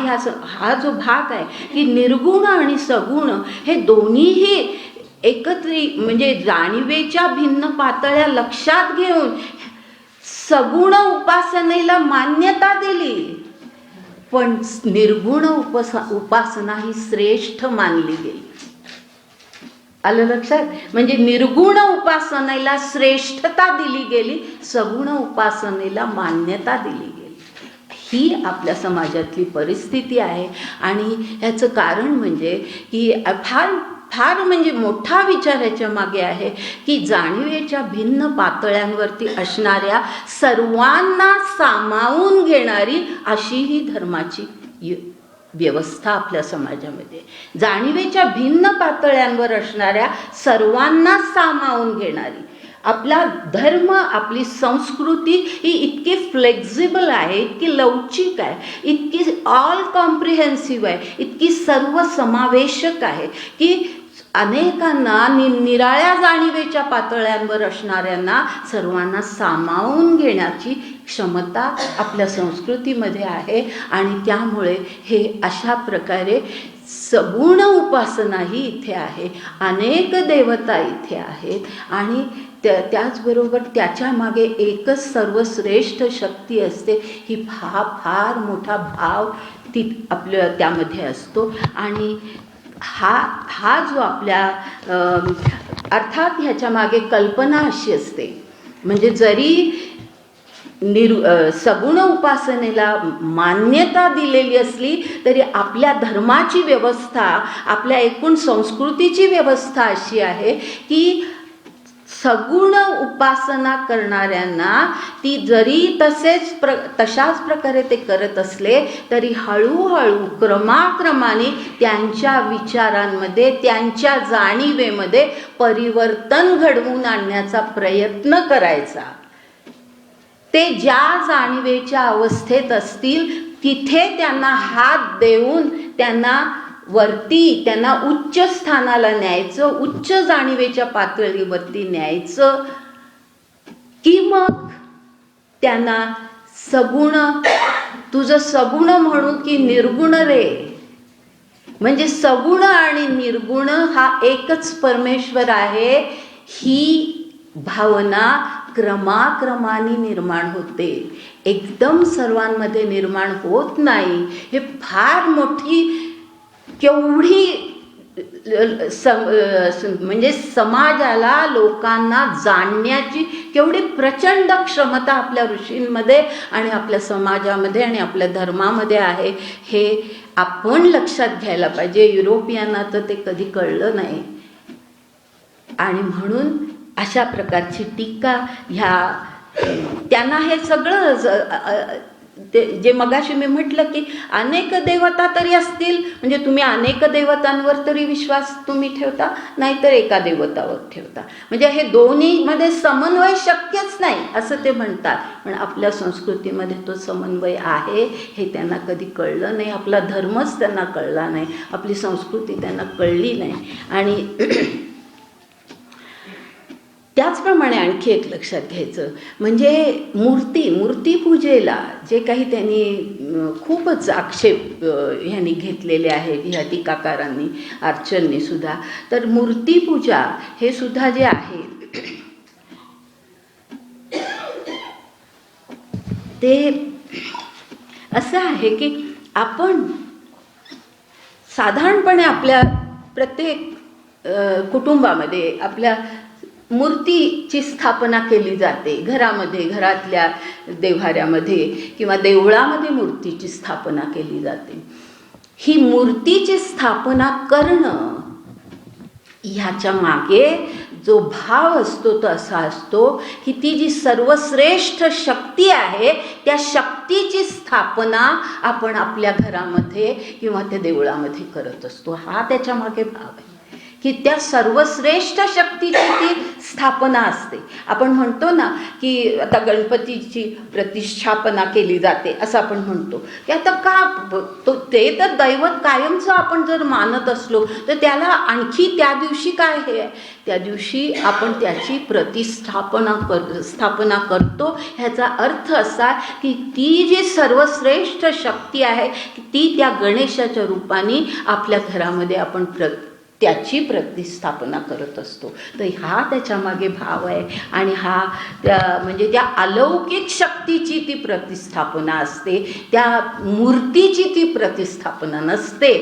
हा जो भाग आहे की निर्गुण आणि सगुण हे दोन्हीही एकत्रित म्हणजे जाणीवेच्या भिन्न पातळ्या लक्षात घेऊन सगुण उपासनेला मान्यता दिली, पण निर्गुण उपासना ही श्रेष्ठ मानली गेली. आलं लक्षात? म्हणजे निर्गुण उपासनेला श्रेष्ठता दिली गेली, सगुण उपासनेला मान्यता दिली गेली. ही आपल्या समाजातली परिस्थिती आहे. आणि ह्याचं कारण म्हणजे की फार म्हणजे मोठा विचार ह्याच्या मागे आहे की जाणीवेच्या भिन्न पातळ्यांवरती असणाऱ्या सर्वांना सामावून घेणारी अशी ही धर्माची व्यवस्था आपल्या समाजामध्ये. जाणीवेच्या भिन्न पातळ्यांवर असणाऱ्या सर्वांना सामावून घेणारी आपला धर्म, आपली संस्कृती ही इतकी फ्लेक्झिबल आहे, इतकी लवचिक आहे, इतकी ऑल कॉम्प्रिहेन्सिव्ह आहे, इतकी सर्वसमावेशक आहे की अनेकांना निराळ्या जाणीवेच्या पातळ्यांवर असणाऱ्यांना सर्वांना सामावून घेण्याची क्षमता आपल्या संस्कृतीमध्ये आहे. आणि त्यामुळे हे अशा प्रकारे सगुण उपासनाही इथे आहे, अनेक देवता इथे आहेत आणि त्याचबरोबर त्याच्या मागे एकच सर्वश्रेष्ठ शक्ती असते. ही फार मोठा भाव आपल्या त्यामध्ये असतो. आणि हा जो आपल्या अर्थात ह्याच्या मागे कल्पना अशी असते, म्हणजे जरी सगुण उपासनेला मान्यता दिलेली असली तरी आपल्या धर्माची व्यवस्था, आपल्या एकूण संस्कृतीची व्यवस्था अशी आहे की सगुण उपासना करणाऱ्यांना ती जरी तशाच प्रकारे ते करत असले तरी हळूहळू क्रमाक्रमाने त्यांच्या विचारांमध्ये, त्यांच्या जाणीवेमध्ये परिवर्तन घडवून आणण्याचा प्रयत्न करायचा. ते ज्या जाणीवेच्या अवस्थेत असतील तिथे त्यांना हात देऊन त्यांना उच्च स्थानाला न्यायचं, उच्च जाणीवेच्या पातळीवरती न्यायचं, की मग त्यांना सगुण, तुझं सगुण म्हणू की निर्गुण रे, म्हणजे सगुण आणि निर्गुण हा एकच परमेश्वर आहे, ही भावना क्रमाक्रमाने निर्माण होते. एकदम सर्वांमध्ये निर्माण होत नाही. हे फार मोठी केवढी म्हणजे समाजाला, लोकांना जाणण्याची केवढी प्रचंड क्षमता आपल्या ऋषींमध्ये आणि आपल्या समाजामध्ये आणि आपल्या धर्मामध्ये आहे, हे आपण लक्षात घ्यायला पाहिजे. युरोपियांना तर ते कधी कळलं नाही. आणि म्हणून अशा प्रकारची टीका त्यांना हे सगळं जे मगाशी मी म्हटलं की अनेक देवता तरी असतील, म्हणजे तुम्ही अनेक देवतांवर तरी विश्वास तुम्ही ठेवता, नाहीतर एका देवतावर ठेवता, म्हणजे हे दोन्हीमध्ये समन्वय शक्यच नाही असं ते म्हणतात. पण आपल्या संस्कृतीमध्ये तो समन्वय आहे हे त्यांना कधी कळलं नाही. आपला धर्मच त्यांना कळला नाही, आपली संस्कृती त्यांना कळली नाही. आणि त्याचप्रमाणे आणखी एक लक्षात घ्यायचं म्हणजे मूर्तीपूजेला जे काही त्यांनी खूपच आक्षेप ह्यांनी घेतलेले आहेत ह्या टीकाकारांनी, अर्चननी सुद्धा, तर मूर्तीपूजा हे सुद्धा जे आहे ते असं आहे की आपण साधारणपणे आपल्या प्रत्येक कुटुंबामध्ये आपल्या मूर्तीची स्थापना केली जाते. घरामध्ये, घरातल्या देव्हाऱ्यामध्ये किंवा देवळामध्ये मूर्तीची स्थापना केली जाते. ही मूर्तीची स्थापना करणं ह्याच्या मागे जो भाव असतो तो असा असतो की ती जी सर्वश्रेष्ठ शक्ती आहे त्या शक्तीची स्थापना आपण आपल्या घरामध्ये किंवा त्या देवळामध्ये करत असतो. हा त्याच्या मागे भाव आहे की त्या सर्वश्रेष्ठ शक्तीची ती स्थापना असते. आपण म्हणतो ना की आता गणपतीची प्रतिष्ठापना केली जाते असं आपण म्हणतो, की आता का ते तर दैवत कायमचं आपण जर मानत असलो तर त्याला आणखी त्या दिवशी काय हे त्या दिवशी आपण त्याची स्थापना करतो. ह्याचा अर्थ असा की ती जी सर्वश्रेष्ठ शक्ती आहे ती त्या गणेशाच्या रूपाने आपल्या घरामध्ये आपण त्याची प्रतिस्थापना करत असतो. तर हा त्याच्यामागे भाव आहे आणि हा म्हणजे त्या अलौकिक शक्तीची ती प्रतिस्थापना असते, त्या मूर्तीची ती प्रतिस्थापना नसते.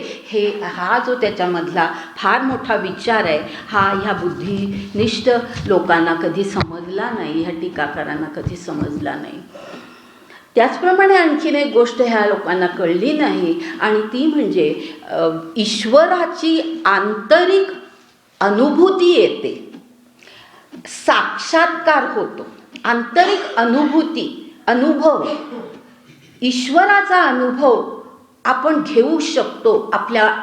हा जो त्याच्यामधला फार मोठा विचार आहे हा ह्या बुद्धिनिष्ठ लोकांना कधी समजला नाही, ह्या टीकाकारांना कधी समजला नाही. त्याचप्रमाणे आणखीन एक गोष्ट ह्या लोकांना कळली नाही आणि ती म्हणजे ईश्वराची आंतरिक अनुभूती येते, साक्षात्कार होतो. आंतरिक अनुभव, ईश्वराचा अनुभव आपण घेऊ शकतो आपल्या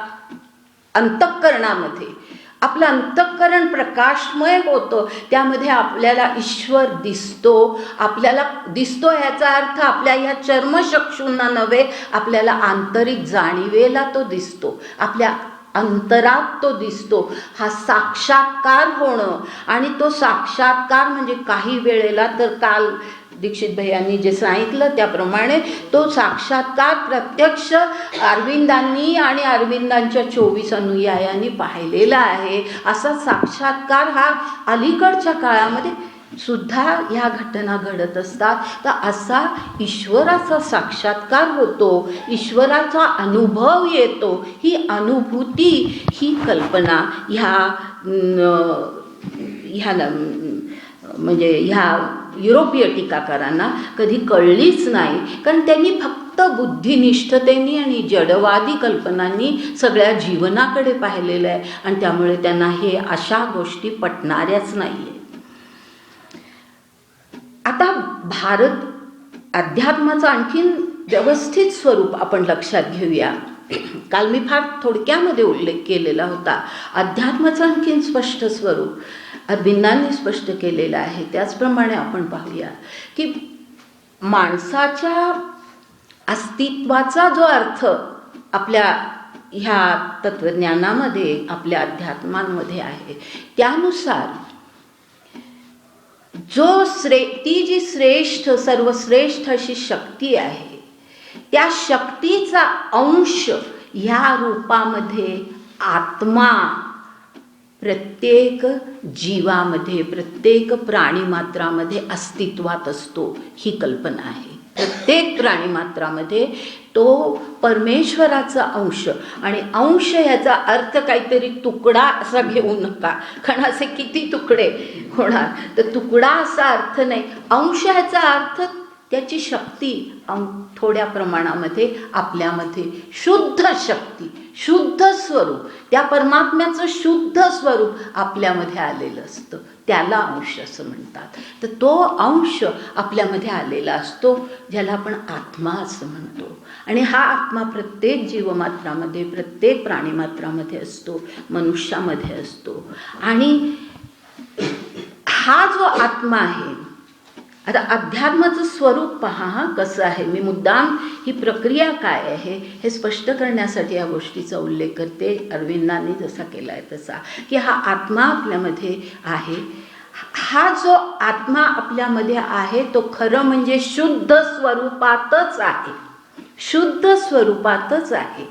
अंतःकरणामध्ये. आपलं अंतःकरण प्रकाशमय होतं, त्यामध्ये आपल्याला ईश्वर दिसतो. आपल्याला दिसतो ह्याचा अर्थ आपल्या ह्या चर्मचक्षूंना नव्हे, आपल्याला आंतरिक जाणीवेला तो दिसतो, आपल्या अंतरात तो दिसतो. हा साक्षात्कार होणं, आणि तो साक्षात्कार म्हणजे काही वेळेला तर काल दीक्षित भैयांनी जे सांगितलं त्याप्रमाणे तो साक्षात्कार प्रत्यक्ष अरविंदांनी आणि अरविंदांच्या 24 अनुयायांनी पाहिलेला आहे. असा साक्षात्कार हा अलीकडच्या काळामध्ये सुद्धा ह्या घटना घडत असतात. तर असा ईश्वराचा साक्षात्कार होतो, ईश्वराचा अनुभव येतो. ही अनुभूती, ही कल्पना म्हणजे ह्या युरोपीय टीकाकारांना कधी कळलीच नाही, कारण त्यांनी फक्त बुद्धिनिष्ठतेने आणि जडवादी कल्पनांनी सगळ्या जीवनाकडे पाहिलेलं आहे आणि त्यामुळे त्यांना हे अशा गोष्टी पटणाऱ्याच नाही आहे. आता भारत अध्यात्माचं आणखीन व्यवस्थित स्वरूप आपण लक्षात घेऊया. काल मी फार थोडक्यामध्ये उल्लेख केलेला होता. अध्यात्माचं आणखीन स्पष्ट स्वरूप अरविंदांनी स्पष्ट केलेलं आहे. त्याचप्रमाणे आपण पाहूया की माणसाच्या अस्तित्वाचा जो अर्थ आपल्या ह्या तत्त्वज्ञानामध्ये, आपल्या अध्यात्मांमध्ये आहे, त्यानुसार ती जी श्रेष्ठ, सर्वश्रेष्ठ अशी शक्ती आहे, त्या शक्तीचा अंश ह्या रूपामध्ये आत्मा प्रत्येक जीवामध्ये, प्रत्येक प्राणीमात्रामध्ये अस्तित्वात असतो. ही कल्पना आहे. प्रत्येक प्राणीमात्रामध्ये तो परमेश्वराचा अंश, आणि अंश ह्याचा अर्थ काहीतरी तुकडा असा घेऊ नका, कारण असे किती तुकडे होणार. तर तुकडा असा अर्थ नाही. अंश ह्याचा अर्थ त्याची शक्ती थोड्या प्रमाणामध्ये आपल्यामध्ये शुद्ध शक्ती, शुद्ध स्वरूप, त्या परमात्म्याचं शुद्ध स्वरूप आपल्यामध्ये आलेलं असतं, त्याला अंश असं म्हणतात. तर तो अंश आपल्यामध्ये आलेला असतो, ज्याला आपण आत्मा असं म्हणतो. आणि हा आत्मा प्रत्येक जीवमात्रामध्ये, प्रत्येक प्राणीमात्रामध्ये असतो, मनुष्यामध्ये असतो. आणि हा जो आत्मा आहे, आता अध्यात्माचं स्वरूप पहा कसं आहे. मी मुद्दाम ही प्रक्रिया काय आहे हे स्पष्ट करण्यासाठी या गोष्टीचा उल्लेख करते. अरविंदांनी जसा केला आहे तसा, की हा आत्मा आपल्यामध्ये आहे. हा जो आत्मा आपल्यामध्ये आहे तो खरं म्हणजे शुद्ध स्वरूपातच आहे, शुद्ध स्वरूपातच आहे.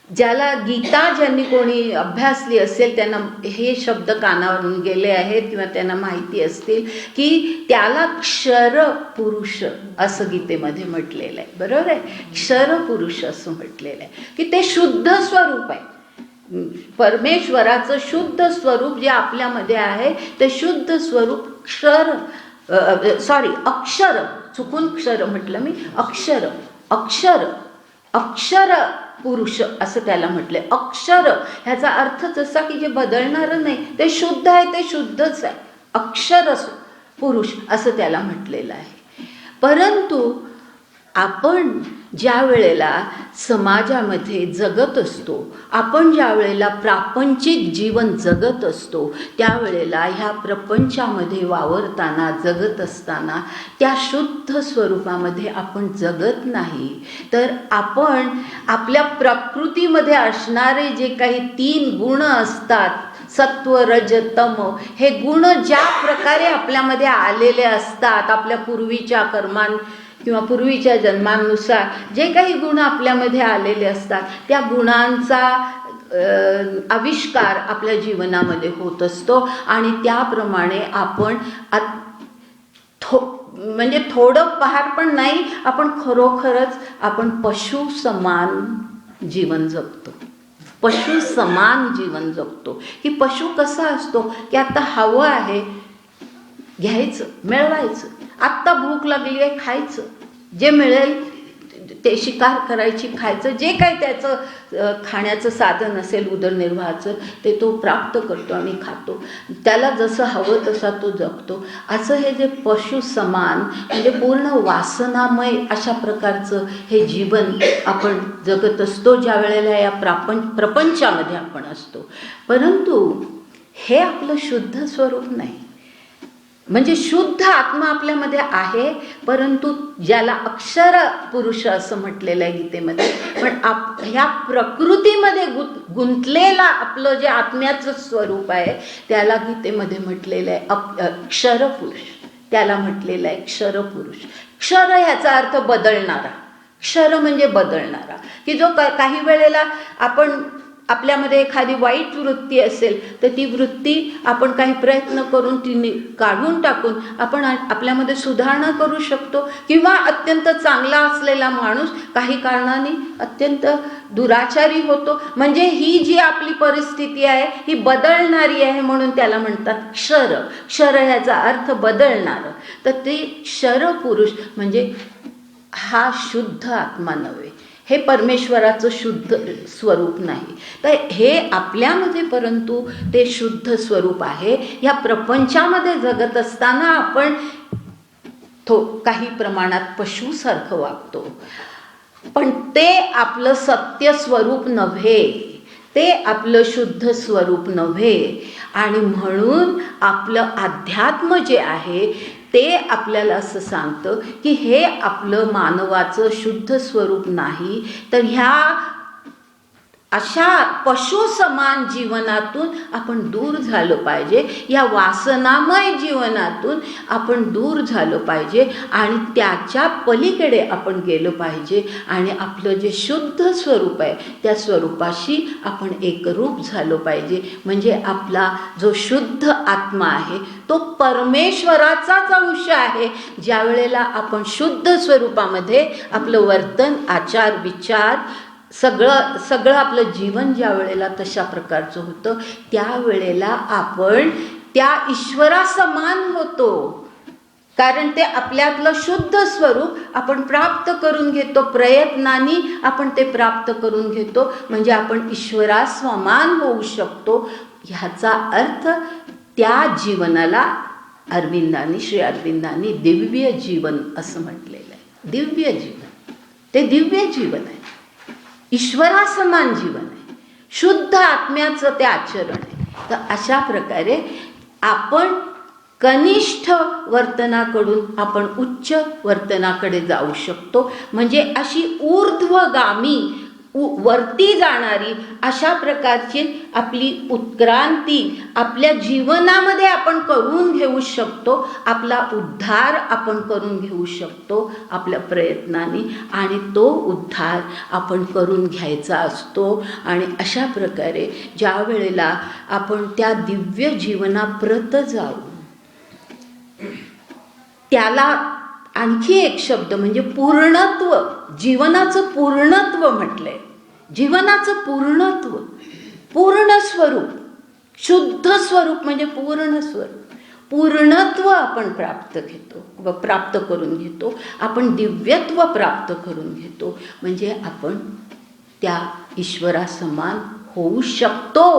ज्याला गीता ज्यांनी कोणी अभ्यासली असेल त्यांना हे शब्द कानावरून गेले आहेत किंवा त्यांना माहिती असतील की त्याला क्षर पुरुष असं गीतेमध्ये म्हटलेलं आहे. बरोबर आहे, क्षर पुरुष असं म्हटलेलं आहे की ते शुद्ध स्वरूप आहे. परमेश्वराचं शुद्ध स्वरूप जे आपल्यामध्ये आहे ते शुद्ध स्वरूप अक्षर, चुकून क्षर म्हटलं मी, अक्षर पुरुष असं त्याला म्हटलंय. अक्षर ह्याचा अर्थ जसा की जे बदलणारं नाही, ते शुद्ध आहे, ते शुद्धच आहे. अक्षर पुरुष असं त्याला म्हटलेलं आहे. परंतु आपण ज्या वेळेला समाजामध्ये जगत असतो, आपण ज्या वेळेला प्रापंचिक जीवन जगत असतो, त्यावेळेला ह्या प्रपंचामध्ये वावरताना जगत असताना त्या शुद्ध स्वरूपामध्ये आपण जगत नाही, तर आपण आपल्या प्रकृतीमध्ये असणारे जे काही 3 गुण असतात, सत्व रज तम, हे गुण ज्या प्रकारे आपल्यामध्ये आलेले असतात, आपल्या पूर्वीच्या कर्मां किंवा पूर्वीच्या जन्मांनुसार जे काही गुण आपल्यामध्ये आलेले असतात, त्या गुणांचा आविष्कार आपल्या जीवनामध्ये होत असतो आणि त्याप्रमाणे आपण म्हणजे थोडं फार पण नाही, आपण खरोखरच आपण पशु समान जीवन जगतो. पशु समान जीवन जगतो. की पशु कसा असतो की आता हवं आहे घ्यायचं, मिळवायचं, आत्ता भूक लागली आहे खायचं, जे मिळेल ते शिकार करायची, खायचं, जे काही त्याचं खाण्याचं साधन असेल उदरनिर्वाहाचं ते तो प्राप्त करतो आणि खातो, त्याला जसं हवं तसा तो जगतो. असं हे जे पशु समान म्हणजे पूर्ण वासनामय अशा प्रकारचं हे जीवन आपण जगत असतो ज्या वेळेला या प्रपंचामध्ये आपण असतो. परंतु हे आपलं शुद्ध स्वरूप नाही. म्हणजे शुद्ध आत्मा आपल्यामध्ये आहे, परंतु ज्याला अक्षर पुरुष असं म्हटलेलं आहे गीतेमध्ये, पण ह्या प्रकृतीमध्ये गुंतलेला आपलं जे आत्म्याचं स्वरूप आहे त्याला गीतेमध्ये म्हटलेलं आहे अक्षर पुरुष. त्याला म्हटलेलं आहे क्षर पुरुष. क्षर ह्याचा अर्थ बदलणारा. क्षर म्हणजे बदलणारा, की जो काही वेळेला आपण आपल्यामध्ये एखादी वाईट वृत्ती असेल तर ती वृत्ती आपण काही प्रयत्न करून ती काढून टाकून आपण आपल्यामध्ये सुधारणा करू शकतो. किंवा अत्यंत चांगला असलेला माणूस काही कारणाने अत्यंत दुराचारी होतो. म्हणजे ही जी आपली परिस्थिती आहे ही बदलणारी आहे, म्हणून त्याला म्हणतात क्षर. क्षर ह्याचा अर्थ बदलणारं. तर ते क्षर पुरुष म्हणजे हा शुद्ध आत्मा नव्हे, हे परमेश्वराचं शुद्ध स्वरूप नाही. तर हे आपल्यामध्ये परंतु ते शुद्ध स्वरूप आहे. या प्रपंचामध्ये जगत असताना आपण काही प्रमाणात पशुसारखं वागतो, पण ते आपलं सत्य स्वरूप नव्हे, ते आपलं शुद्ध स्वरूप नव्हे. आणि म्हणून आपलं अध्यात्म जे आहे ते आपल्याला असं सांगतं की हे आपलं मानवाचं शुद्ध स्वरूप नाही, तर ह्या अशा पशु समान जीवनातून आपण दूर झालं पाहिजे. या वासनामय जीवनातून आपण दूर झालं पाहिजे आणि त्याच्या पलीकडे आपण गेलं पाहिजे आणि आपलं जे शुद्ध स्वरूप आहे त्या स्वरूपाशी आपण एकरूप झालो पाहिजे. म्हणजे आपला जो शुद्ध आत्मा आहे तो परमेश्वराचाच अंश आहे. ज्या वेळेला आपण शुद्ध स्वरूपामध्ये आपलं वर्तन, आचार, विचार सगळं आपलं जीवन ज्या वेळेला तशा प्रकारचं होतं त्यावेळेला आपण त्या ईश्वरासमान होतो. कारण ते आपल्यातलं शुद्ध स्वरूप आपण प्राप्त करून घेतो, प्रयत्नांनी आपण ते प्राप्त करून घेतो. म्हणजे आपण ईश्वरासमान होऊ शकतो. ह्याचा अर्थ त्या जीवनाला श्री अरविंदांनी दिव्य जीवन असं म्हटलेलं आहे. दिव्य जीवन, ते दिव्य जीवन आहे, ईश्वरासमान जीवन आहे, शुद्ध आत्म्याचं ते आचरण आहे. तर अशा प्रकारे आपण कनिष्ठ वर्तनाकडून आपण उच्च वर्तनाकडे जाऊ शकतो. म्हणजे अशी ऊर्ध्वगामी वरती जाणारी अशा प्रकारची आपली उत्क्रांती आपल्या जीवनामध्ये आपण करून घेऊ शकतो. आपला उद्धार आपण करून घेऊ शकतो आपल्या प्रयत्नांनी, आणि तो उद्धार आपण करून घ्यायचा असतो. आणि अशा प्रकारे ज्या वेळेला आपण त्या दिव्य जीवनाप्रत जाऊ, त्याला आणखी एक शब्द म्हणजे पूर्णत्व, जीवनाचं पूर्णत्व म्हटलंय. जीवनाचं पूर्णत्व, पूर्ण स्वरूप, शुद्ध स्वरूप म्हणजे पूर्ण स्वरूप, पूर्णत्व आपण प्राप्त करून घेतो. आपण दिव्यत्व प्राप्त करून घेतो. म्हणजे आपण त्या ईश्वरासमान होऊ शकतो.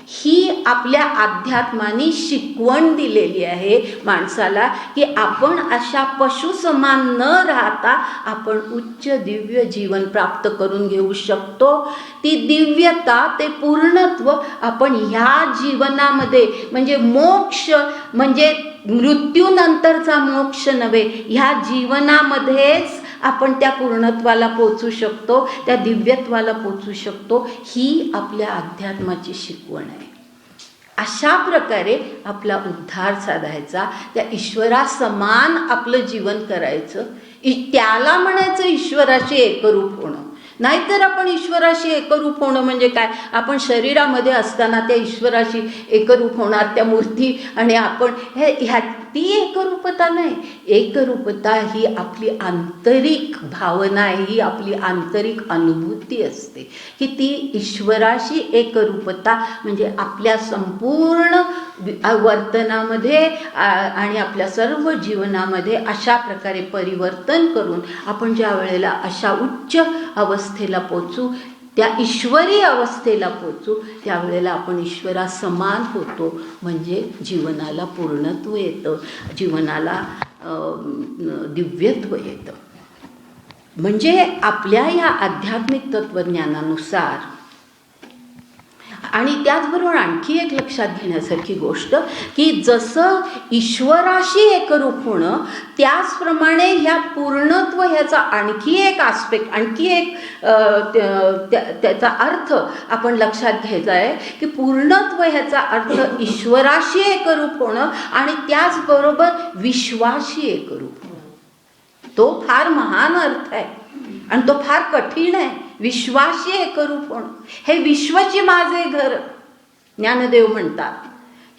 ही आपल्या अध्यात्माने शिकवण दिलेली आहे माणसाला, की आपण अशा पशुसमान न राहता आपण उच्च दिव्य जीवन प्राप्त करून घेऊ शकतो. ती दिव्यता, ते पूर्णत्व आपण ह्या जीवनामध्ये, म्हणजे मोक्ष म्हणजे मृत्यूनंतरचा मोक्ष नव्हे, ह्या जीवनामध्येच आपण त्या पूर्णत्वाला पोचू शकतो, त्या दिव्यत्वाला पोचू शकतो. ही आपल्या अध्यात्माची शिकवण आहे. अशा प्रकारे आपला उद्धार साधायचा, त्या ईश्वरासमान आपलं जीवन करायचं. त्याला म्हणायचं ईश्वराशी एकरूप होणं. नाहीतर आपण ईश्वराशी एकरूप होणं म्हणजे काय, आपण शरीरामध्ये असताना त्या ईश्वराशी एकरूप होणार त्या मूर्ती, आणि आपण ती एकरूपता नाही. एकरूपता ही आपली आंतरिक भावना आहे, ही आपली आंतरिक अनुभूती असते, की ती ईश्वराशी एकरूपता म्हणजे आपल्या संपूर्ण वर्तनामध्ये आणि आपल्या सर्व जीवनामध्ये अशा प्रकारे परिवर्तन करून आपण ज्या वेळेला अशा उच्च अवस्थेला पोचू, त्या ईश्वरी अवस्थेला पोचू, त्यावेळेला आपण ईश्वरासमान होतो. म्हणजे जीवनाला पूर्णत्व येतं, जीवनाला दिव्यत्व येतं. म्हणजे आपल्या या आध्यात्मिक तत्त्वज्ञानानुसार, आणि त्याचबरोबर आणखी एक लक्षात घेण्यासारखी गोष्ट, की जसं ईश्वराशी एकरूप होणं, त्याचप्रमाणे ह्या पूर्णत्व ह्याचा आणखी एक आस्पेक्ट, आणखी एक त्याचा अर्थ आपण लक्षात घ्यायचा आहे, की पूर्णत्व ह्याचा अर्थ ईश्वराशी एकरूप होणं आणि त्याचबरोबर विश्वाशी एकरूप होणं. तो फार महान अर्थ आहे आणि तो फार कठीण आहे. विश्वाशी एकरूप होणं, हे विश्वची माझे घर, ज्ञानदेव म्हणतात.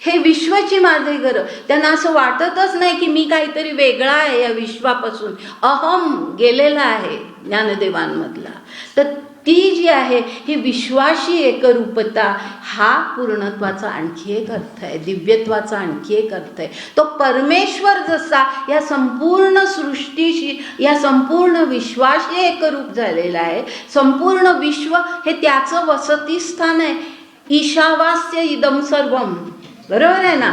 हे विश्वची माझे घर. त्यांना असं वाटतच नाही की मी काहीतरी वेगळा आहे या विश्वापासून. अहम गेलेला आहे ज्ञानदेवांमधला. तर ती जी आहे ही विश्वाशी एकरूपता, हा पूर्णत्वाचा आणखी एक अर्थ आहे, दिव्यत्वाचा आणखी एक अर्थ आहे. तो परमेश्वर जसा या संपूर्ण सृष्टीशी, या संपूर्ण विश्वाशी एकरूप झालेला आहे. संपूर्ण विश्व हे त्याचं वसतिस्थान आहे. ईशावास्य इदम सर्वम, बरोबर आहे ना.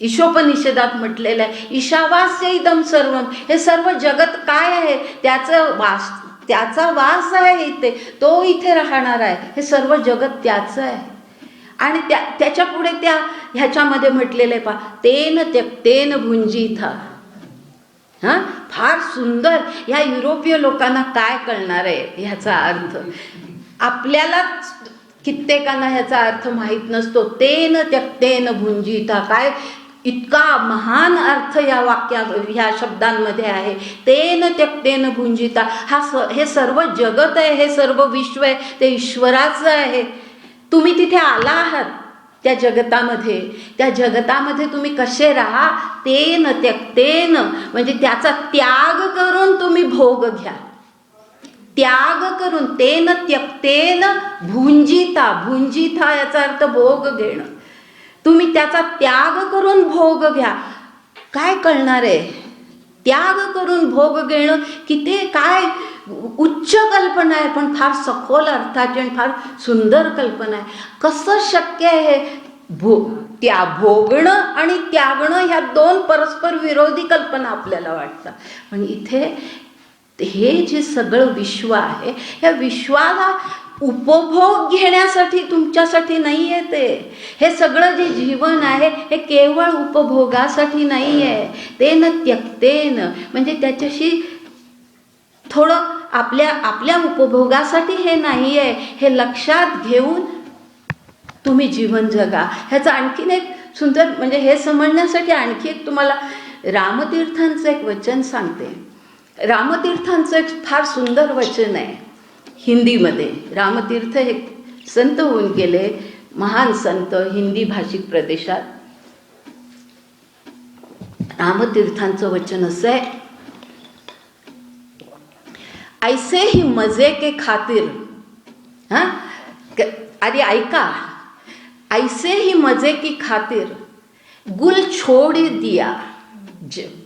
ईशोपनिषदात म्हटलेलं आहे, ईशावास्य इदम सर्वम. हे सर्व जगत काय आहे, त्याचा वास आहे इथे, तो इथे राहणार आहे. हे सर्व जगत त्याचं आहे. आणि त्याच्या पुढे ह्याच्यामध्ये म्हटलेलं आहे, पहा, तेन त्यक्तेन भुंजीथा. हां, फार सुंदर. ह्या युरोपीय लोकांना काय कळणार आहे ह्याचा अर्थ. आपल्याला कित्येकांना ह्याचा अर्थ माहीत नसतो. तेन त्यक्तेन भुंजीथा, काय इतका महान अर्थ या ह्या शब्दांमध्ये आहे. तेन त्यक्तेन भुंजिता, हे सर्व जगत आहे, हे सर्व विश्व आहे, ते ईश्वराचं आहे. तुम्ही तिथे आला आहात त्या जगतामध्ये. त्या जगतामध्ये तुम्ही कसे राहा, तेन त्यक्तेन म्हणजे त्याचा त्याग करून तुम्ही भोग घ्या. त्याग करून, तेन त्यक्तेन भुंजिता, भुंजिता याचा अर्थ भोग घेणं. तुम्ही त्याचा त्याग करून भोग घ्या. काय कळणार आहे त्याग करून भोग घेणं? किती काय उच्च कल्पना आहे, पण फार सखोल अर्थाची आणि फार सुंदर कल्पना आहे. कसं शक्य आहे त्या भोगणं आणि त्यागणं ह्या दोन परस्पर विरोधी कल्पना आपल्याला वाटतात. पण इथे हे जे सगळं विश्व आहे, या विश्वाला उपभोग घेण्यासाठी तुमच्यासाठी नाही आहे ते. हे सगळं जे जीवन आहे हे केवळ उपभोगासाठी नाही आहे. तेन त्यक्तेन म्हणजे त्याच्याशी थोडं आपल्या उपभोगासाठी हे नाही आहे, हे लक्षात घेऊन तुम्ही जीवन जगा. ह्याचं आणखीन एक सुंदर म्हणजे हे समजण्यासाठी आणखी एक तुम्हाला रामतीर्थांचं एक वचन सांगते. रामतीर्थांचं एक फार सुंदर वचन आहे हिंदीमध्ये. रामतीर्थ हे संत होऊन गेले, महान संत हिंदी भाषिक प्रदेशात. रामतीर्थांचं वचन असं आहे, ऐसे ही मजे के खातिर, हां अरे ऐका, ऐसे ही मजे की खातिर गुल छोड़ दिया जब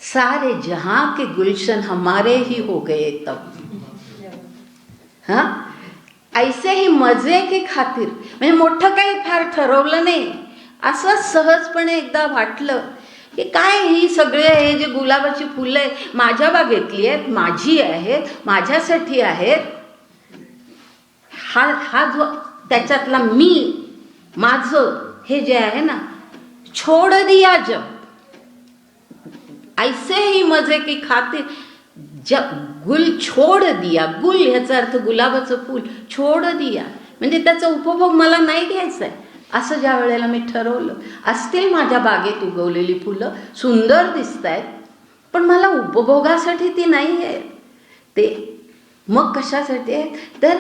सारे जहां के गुलशन हमारे ही हो गए तब. हाँ, ऐसे ही मजे की खातीर, म्हणजे मोठं काही फार ठरवलं नाही, असं सहजपणे एकदा वाटलं की काय ही सगळे हे जे गुलाबाची फुलं आहे माझ्या बागेतली आहेत, माझी आहेत, माझ्यासाठी आहेत. हा जो त्याच्यातला मी, माझं हे जे आहे ना, छोड़ दिया जब, ऐसे ही मजे की खातीर जब गुल छोड़ दिया, गुल ह्याचा अर्थ गुलाबाचं फूल, छोड़ दिया म्हणजे त्याचा उपभोग मला नाही घ्यायचा आहे. असं ज्या वेळेला मी ठरवलं, असतील माझ्या बागेत उगवलेली फुलं, सुंदर दिसत आहेत, पण मला उपभोगासाठी ती नाही आहे. ते मग कशासाठी आहे, तर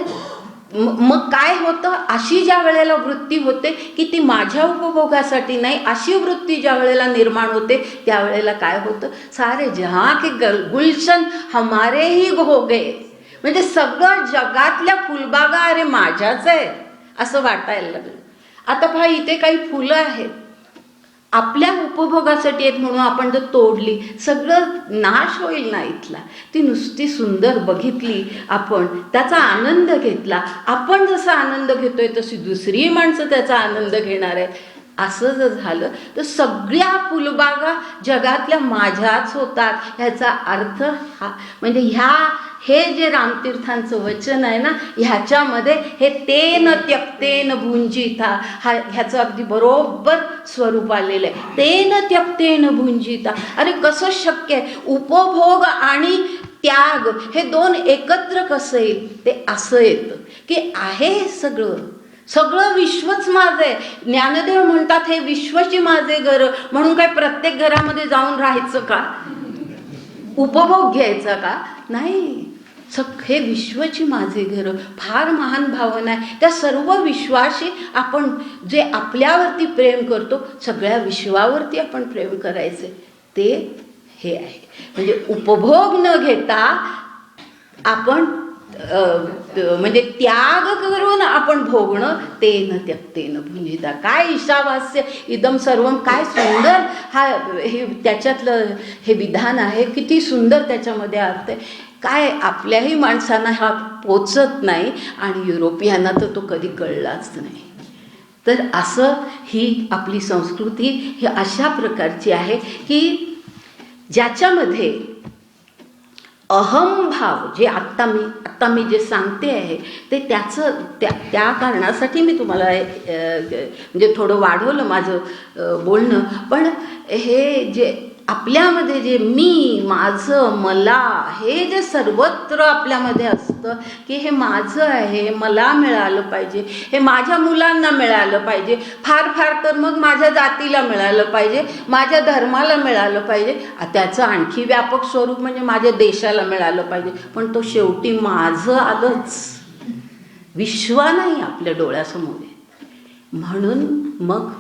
मग काय होतं, अशी ज्या वेळेला वृत्ती होते की ती माझ्या उपभोगासाठी नाही, अशी वृत्ती ज्या वेळेला निर्माण होते त्यावेळेला काय होतं, सारे जहां के गुलशन हमारे ही हो गए, म्हणजे सगळं जगातल्या फुलबागा अरे माझ्याच आहे असं वाटायला लागलं. आता पहा, इथे काही फुलं आहेत आपल्या उपभोगासाठी आहेत म्हणून आपण जर तोडली, सगळं नाश होईल ना इथला. ती नुसती सुंदर बघितली आपण, त्याचा आनंद घेतला, आपण जसा आनंद घेतोय तशी दुसरी माणसं त्याचा आनंद घेणार आहेत, असं जर झालं तर सगळ्या फुलबागा जगातल्या माझ्याच होतात. ह्याचा अर्थ हा, म्हणजे हे जे रामतीर्थांचं वचन आहे ना, ह्याच्यामध्ये हे तेन त्यक्तेन भुंजिता, ह्याचं अगदी बरोबर स्वरूप आलेलं आहे. तेन त्यक्तेन भुंजिता, अरे कसं शक्य आहे, उपभोग आणि त्याग हे दोन एकत्र कसं येईल, ते असं येतं की आहे सगळं विश्वच माझं आहे. ज्ञानदेव म्हणतात हे विश्वची माझे घर, म्हणून काय प्रत्येक घरामध्ये जाऊन राहायचं का, उपभोग घ्यायचा का, नाही. हे विश्वची माझे घर, फार महान भावना आहे. त्या सर्व विश्वाशी आपण जे आपल्यावरती प्रेम करतो, सगळ्या विश्वावरती आपण प्रेम करायचे, ते हे आहे. म्हणजे उपभोग न घेता आपण म्हणजे त्याग करून आपण भोगणं, तेन त्यक्तेन भुंजिता. काय ईशावास्य इदम सर्वम, काय सुंदर हे त्याच्यातलं हे विधान आहे, किती सुंदर त्याच्यामध्ये अर्थ आहे. काय आपल्याही माणसांना हा पोचत नाही आणि युरोपियांना तर तो कधी कळलाच नाही. तर असं ही आपली संस्कृती ही अशा प्रकारची आहे की ज्याच्यामध्ये अहमभाव, जे आत्ता मी जे सांगते आहे ते त्याचं त्या कारणासाठी मी तुम्हाला म्हणजे थोडं वाढवलं माझं बोलणं. पण हे जे आपल्यामध्ये जे मी, माझं, मला, हे जे सर्वत्र आपल्यामध्ये असतं की हे माझं आहे, मला मिळालं पाहिजे, हे माझ्या मुलांना मिळालं पाहिजे, फार तर मग माझ्या जातीला मिळालं पाहिजे, माझ्या धर्माला मिळालं पाहिजे, त्याचं आणखी व्यापक स्वरूप म्हणजे माझ्या देशाला मिळालं पाहिजे. पण तो शेवटी माझं आलंच, विश्व नाही आपल्या डोळ्यासमोर. म्हणून मग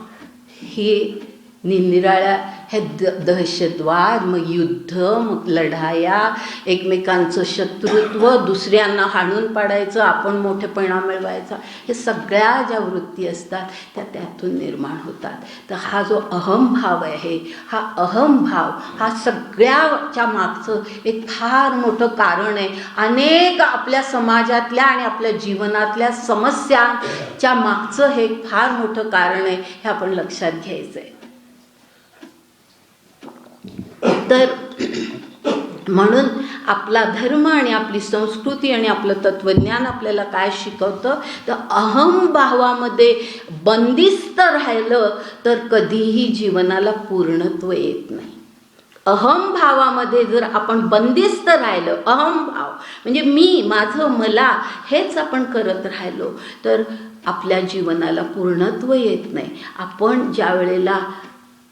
हे निरनिराळ्या हे दहशतवाद, मग युद्ध, मग लढाया, एकमेकांचं शत्रुत्व, दुसऱ्यांना हाणून पाडायचं, आपण मोठेपणा मिळवायचा, हे सगळ्या ज्या वृत्ती असतात त्या त्यातून निर्माण होतात. तर हा जो अहमभाव आहे, हा अहमभाव हा सगळ्याच्या मागचं एक फार मोठं कारण आहे. अनेक आपल्या समाजातल्या आणि आपल्या जीवनातल्या समस्यांच्या मागचं हे फार मोठं कारण आहे, हे आपण लक्षात घ्यायचं आहे. तर म्हणून आपला धर्म आणि आपली संस्कृती आणि आपलं तत्त्वज्ञान आपल्याला काय शिकवतं, तर अहमभावामध्ये बंदिस्त राहिलं तर कधीही जीवनाला पूर्णत्व येत नाही. अहमभावामध्ये जर आपण बंदिस्त राहिलं, अहमभाव म्हणजे मी, माझं, मला हेच आपण करत राहिलो तर आपल्या जीवनाला पूर्णत्व येत नाही. आपण ज्या वेळेला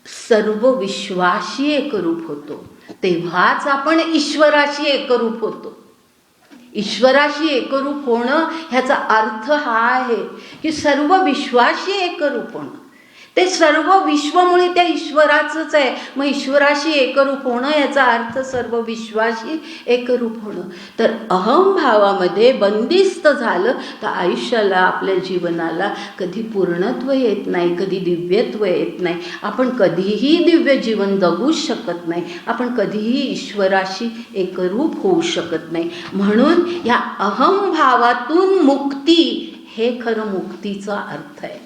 सर्व विश्वाशी एकरूप होतो तेव्हाच आपण ईश्वराशी एकरूप होतो. ईश्वराशी एकरूप होणं ह्याचा अर्थ हा आहे की सर्व विश्वाशी एकरूप होणं. ते सर्व विश्वमुळे त्या ईश्वराचंच आहे. मग ईश्वराशी एकरूप होणं याचा अर्थ सर्व विश्वाशी एकरूप होणं. तर अहंभावामध्ये बंदिस्त झालं तर आयुष्याला, आपल्या जीवनाला कधी पूर्णत्व येत नाही, कधी दिव्यत्व येत नाही. आपण कधीही दिव्य जीवन जगूच शकत नाही. आपण कधीही ईश्वराशी एकरूप होऊ शकत नाही. म्हणून या अहंभावातून मुक्ती हे खरं मुक्तीचा अर्थ आहे.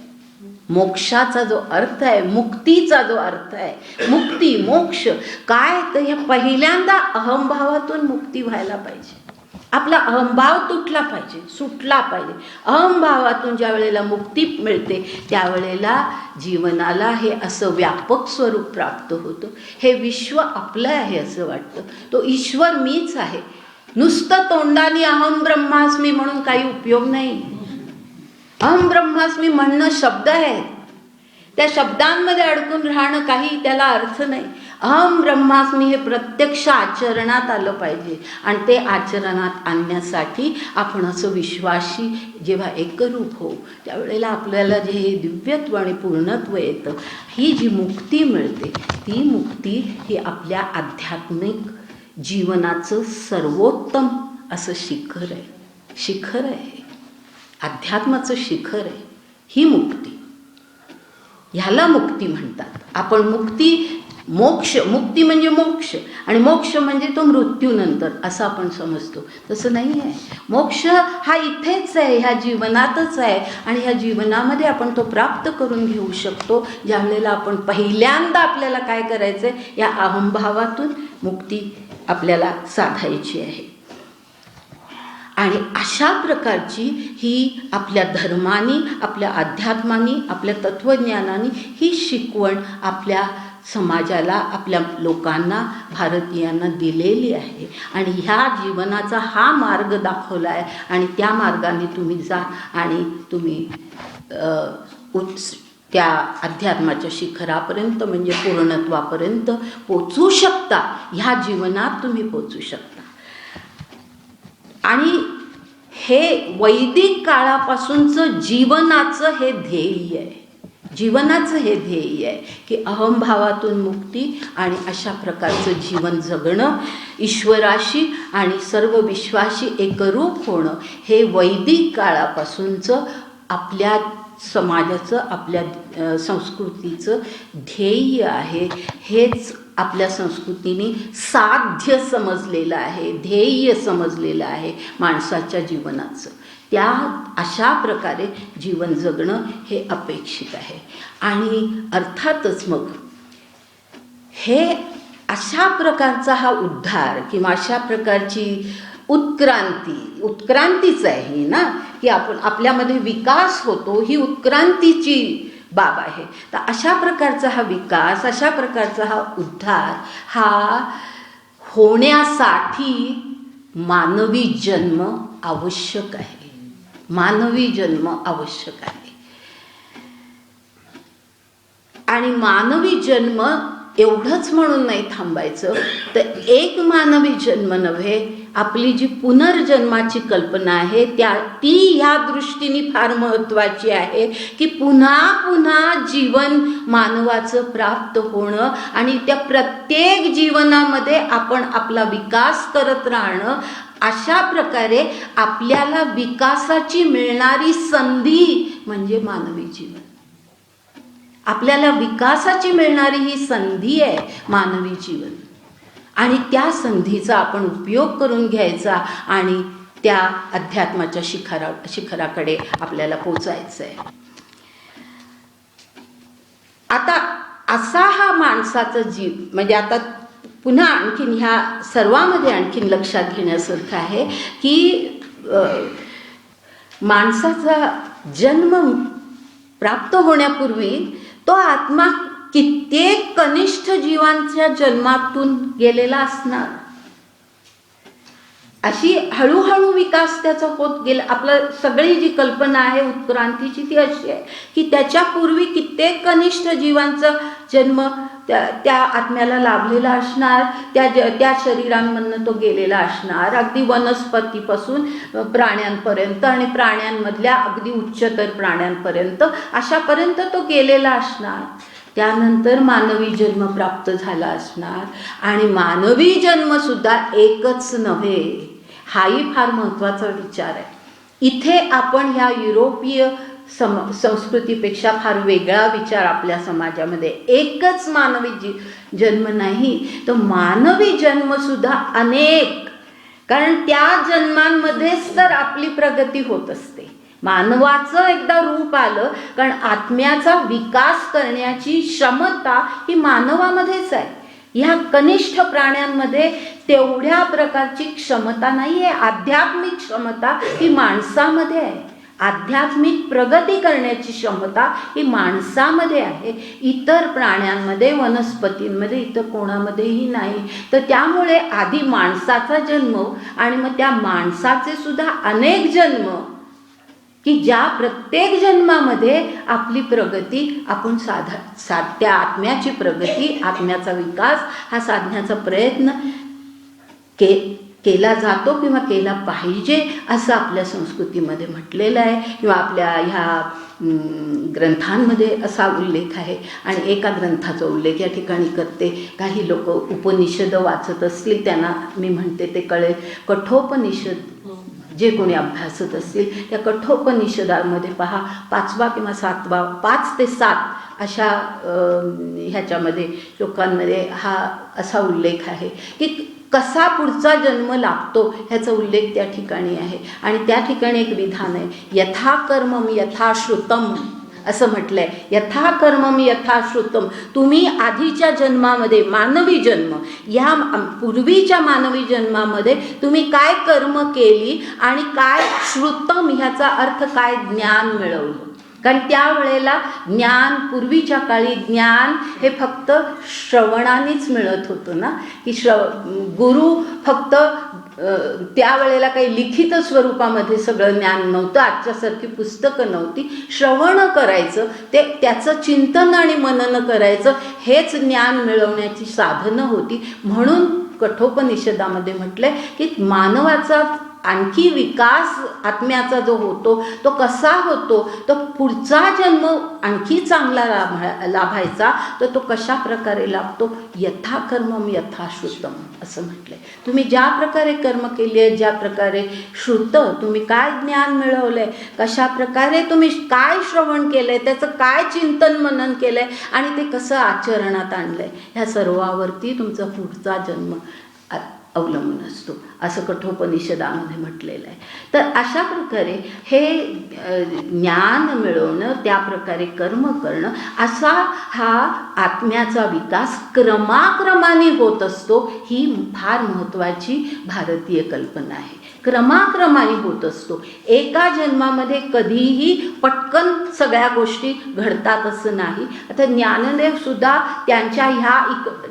मोक्षाचा जो अर्थ आहे, मुक्तीचा जो अर्थ आहे, मुक्ती मोक्ष काय, तर या पहिल्यांदा अहंभावातून मुक्ती व्हायला पाहिजे. आपला अहंभाव तुटला पाहिजे, सुटला पाहिजे. अहंभावातून ज्या वेळेला मुक्ती मिळते त्यावेळेला जीवनाला हे असं व्यापक स्वरूप प्राप्त होतं. हे विश्व आपलं आहे असं वाटतं. तो ईश्वर मीच आहे. नुसतं तोंडाने अहम ब्रह्मास्मी म्हणून काही उपयोग नाही. अहम ब्रह्मास्मी म्हणणं शब्द आहेत, त्या शब्दांमध्ये अडकून राहणं काही त्याला अर्थ नाही. अहम ब्रह्मास्मी हे प्रत्यक्ष आचरणात आलं पाहिजे. आणि ते आचरणात आणण्यासाठी आपण असं विश्वाशी जेव्हा एकरूप होऊ त्यावेळेला आपल्याला जे हे दिव्यत्व आणि पूर्णत्व येतं, ही जी मुक्ती मिळते, ती मुक्ती ही आपल्या आध्यात्मिक जीवनाचं सर्वोत्तम असं शिखर आहे. शिखर आहे, अध्यात्माचं शिखर आहे ही मुक्ती. ह्याला मुक्ती म्हणतात. आपण मुक्ती, मोक्ष, मुक्ती म्हणजे मोक्ष आणि मोक्ष म्हणजे तो मृत्यूनंतर असं आपण समजतो. तसं नाही आहे. मोक्ष हा इथेच आहे, ह्या जीवनातच आहे. आणि ह्या जीवनामध्ये आपण तो प्राप्त करून घेऊ शकतो ज्या वेळेला आपण पहिल्यांदा आपल्याला काय करायचं आहे, या अहंभावातून मुक्ती आपल्याला साधायची आहे. आणि अशा प्रकारची ही आपल्या धर्मानी, आपल्या अध्यात्मानी, आपल्या तत्त्वज्ञानाने ही शिकवण आपल्या समाजाला, आपल्या लोकांना, भारतीयांना दिलेली आहे. आणि ह्या जीवनाचा हा मार्ग दाखवला आहे. आणि त्या मार्गाने तुम्ही जा आणि तुम्ही त्या अध्यात्माच्या शिखरापर्यंत म्हणजे पूर्णत्वापर्यंत पोचू शकता. ह्या जीवनात तुम्ही पोचू शकता. आणि हे वैदिक काळापासूनचं जीवनाचं हे ध्येय आहे. जीवनाचं हे ध्येय आहे की अहंभावातून मुक्ती आणि अशा प्रकारचं जीवन जगणं, ईश्वराशी आणि सर्व विश्वाशी एकरूप होणं, हे वैदिक काळापासूनचं आपल्या समाजाचं, आपल्या संस्कृतीचं ध्येय आहे. हेच आपल्या संस्कृतीने साध्य समजलेलं आहे, ध्येय समजलेलं आहे माणसाच्या जीवनाचं. त्या अशा प्रकारे जीवन जगणं हे अपेक्षित आहे. आणि अर्थातच मग हे अशा प्रकारचा हा उद्धार किंवा अशा प्रकारची उत्क्रांतीच आहे ही ना, की आपण आपल्यामध्ये विकास होतो, ही उत्क्रांतीची बाब आहे. तर अशा प्रकारचा हा विकास, अशा प्रकारचा हा उद्धार हा होण्यासाठी मानवी जन्म आवश्यक आहे. मानवी जन्म आवश्यक आहे. आणि मानवी जन्म एवढंच म्हणून नाही थांबायचं, तर एक मानवी जन्म नव्हे, आपली जी पुनर्जन्माची कल्पना आहे ती ह्या दृष्टीने फार महत्त्वाची आहे की पुन्हा पुन्हा जीवन मानवाचं प्राप्त होणं आणि त्या प्रत्येक जीवनामध्ये आपण आपला विकास करत राहणं. अशा प्रकारे आपल्याला विकासाची मिळणारी संधी म्हणजे मानवी जीवन. आपल्याला विकासाची मिळणारी ही संधी आहे मानवी जीवन. आणि त्या संधीचा आपण उपयोग करून घ्यायचा आणि त्या अध्यात्माच्या शिखराकडे आपल्याला पोचायचं आहे. आता असा हा माणसाचा जीव म्हणजे आता पुन्हा आणखीन ह्या सर्वामध्ये आणखीन लक्षात घेण्यासारखं आहे की माणसाचा जन्म प्राप्त होण्यापूर्वी तो आत्मा कित्येक कनिष्ठ जीवांच्या जन्मातून गेलेला असणार. अशी हळूहळू विकास त्याचा होत गेला. आपलं सगळी जी कल्पना आहे उत्क्रांतीची ती अशी आहे की त्याच्यापूर्वी कित्येक कनिष्ठ जीवांचा जन्म त्या आत्म्याला लाभलेला असणार, त्या शरीरांमधनं तो गेलेला असणार, अगदी वनस्पतीपासून प्राण्यांपर्यंत आणि प्राण्यांमधल्या अगदी उच्चतर प्राण्यांपर्यंत अशापर्यंत तो गेलेला असणार. त्यानंतर मानवी जन्म प्राप्त झाला असणार आणि मानवी जन्मसुद्धा एकच नव्हे. हाही फार महत्त्वाचा विचार आहे. इथे आपण ह्या युरोपीय संस्कृतीपेक्षा फार वेगळा विचार आपल्या समाजामध्ये. एकच मानवी जन्म नाही, तर मानवी जन्मसुद्धा अनेक, कारण त्या जन्मांमध्येच तर आपली प्रगती होत असते. मानवाचं एकदा रूप आलं, कारण आत्म्याचा विकास करण्याची क्षमता ही मानवामध्येच आहे. ह्या कनिष्ठ प्राण्यांमध्ये तेवढ्या प्रकारची क्षमता नाही आहे. आध्यात्मिक क्षमता ही माणसामध्ये आहे. आध्यात्मिक प्रगती करण्याची क्षमता ही माणसामध्ये आहे. इतर प्राण्यांमध्ये, वनस्पतींमध्ये, इतर कोणामध्येही नाही. तर त्यामुळे आधी माणसाचा जन्म आणि मग त्या माणसाचे सुद्धा अनेक जन्म, की ज्या प्रत्येक जन्मामध्ये आपली प्रगती आपण त्या आत्म्याची प्रगती, आत्म्याचा विकास हा साधण्याचा प्रयत्न केला जातो किंवा केला पाहिजे असं आपल्या संस्कृतीमध्ये म्हटलेलं आहे किंवा आपल्या ह्या ग्रंथांमध्ये असा उल्लेख आहे. आणि एका ग्रंथाचा उल्लेख या ठिकाणी करते. काही लोक उपनिषद वाचत असतील त्यांना मी म्हणते ते कळेल. कठोपनिषद जे कोणी अभ्यासत असतील त्या कठोपनिषदामध्ये पहा, 5वा किंवा 7वा, 5 ते 7 अशा ह्याच्यामध्ये श्लोकांमध्ये हा असा उल्लेख आहे की कसा पुढचा जन्म लागतो ह्याचा उल्लेख त्या ठिकाणी आहे. आणि त्या ठिकाणी एक विधान आहे, यथा कर्मम यथा श्रुतम असं म्हटलंय. यथा कर्मम यथा श्रुतम, तुम्ही आधीच्या जन्मामध्ये, मानवी जन्म, ह्या पूर्वीच्या मानवी जन्मामध्ये तुम्ही काय कर्म केली आणि काय श्रुतम ह्याचा अर्थ काय ज्ञान मिळवलं. कारण त्यावेळेला ज्ञान, पूर्वीच्या काळी ज्ञान हे फक्त श्रवणानेच मिळत होतं ना, की गुरु फक्त त्यावेळेला काही लिखित स्वरूपामध्ये सगळं ज्ञान नव्हतं, आजच्यासारखी पुस्तकं नव्हती. श्रवण करायचं, त्याचं चिंतन आणि मनन करायचं, हेच ज्ञान मिळवण्याची साधनं होती. म्हणून कठोपनिषदामध्ये म्हटलंय की मानवाचा आणखी विकास आत्म्याचा जो होतो तो कसा होतो, तो पुढचा जन्म आणखी चांगला लाभायचा, तर तो कशा प्रकारे लाभतो. यथा कर्मम यथा श्रुतम असं म्हटलंय. तुम्ही ज्या प्रकारे कर्म केली आहे, ज्या प्रकारे श्रुत, तुम्ही काय ज्ञान मिळवलंय, कशा प्रकारे तुम्ही काय श्रवण केलंय, त्याचं काय चिंतन मनन केलंय आणि ते कसं आचरणात आणलंय, ह्या सर्वावरती तुमचा पुढचा जन्म अवलंबून असतो असं कठोपनिषदामध्ये म्हटलेलं आहे. तर अशा प्रकारे हे ज्ञान मिळवणं, त्या प्रकारे कर्म करणं, असा हा आत्म्याचा विकास क्रमाक्रमाने होत असतो. ही फार महत्त्वाची भारतीय कल्पना आहे. क्रमाक्रमाने होत असतो. एका जन्मामध्ये कधीही पटकन सगळ्या गोष्टी घडतात असं नाही. आता ज्ञानदेव सुद्धा त्यांच्या ह्या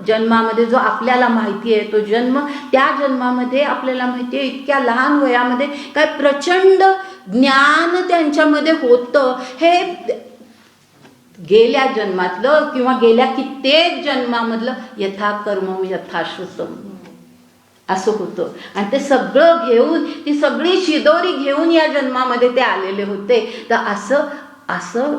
जन्मामध्ये, जो आपल्याला माहिती आहे तो जन्म, त्या जन्मामध्ये आपल्याला माहिती आहे इतक्या लहान वयामध्ये काय प्रचंड ज्ञान त्यांच्यामध्ये होतं. हे गेल्या जन्मातलं किंवा गेल्या कित्येक जन्मामधलं यथा कर्म यथा श्रुतम असं होतं. आणि ते सगळं घेऊन, ती सगळी शिदोरी घेऊन या जन्मामध्ये ते आलेले होते. तर असं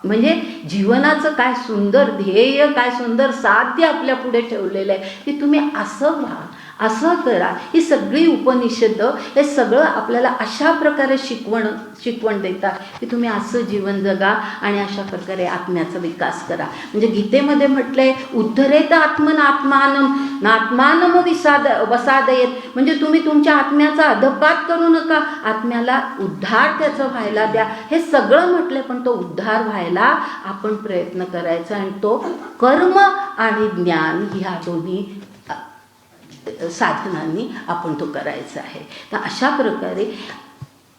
म्हणजे जीवनाचं काय सुंदर ध्येय, काय सुंदर साध्य आपल्या पुढे ठेवलेलं आहे की तुम्ही असं व्हा, असं करा. ही सगळी उपनिषद हे सगळं आपल्याला अशा प्रकारे शिकवण देतात की तुम्ही असं जीवन जगा आणि अशा प्रकारे आत्म्याचा विकास करा. म्हणजे गीतेमध्ये म्हटलंय, उद्धरेत आत्मनात्मानम नात्मानम वसादयेत, म्हणजे तुम्ही तुमच्या आत्म्याचा अधपात करू नका, आत्म्याला उद्धार त्याचा व्हायला द्या. हे सगळं म्हटलंय, पण तो उद्धार व्हायला आपण प्रयत्न करायचा आणि तो कर्म आणि ज्ञान ह्या दोन्ही साधनांनी आपण तो करायचा आहे. तर अशा प्रकारे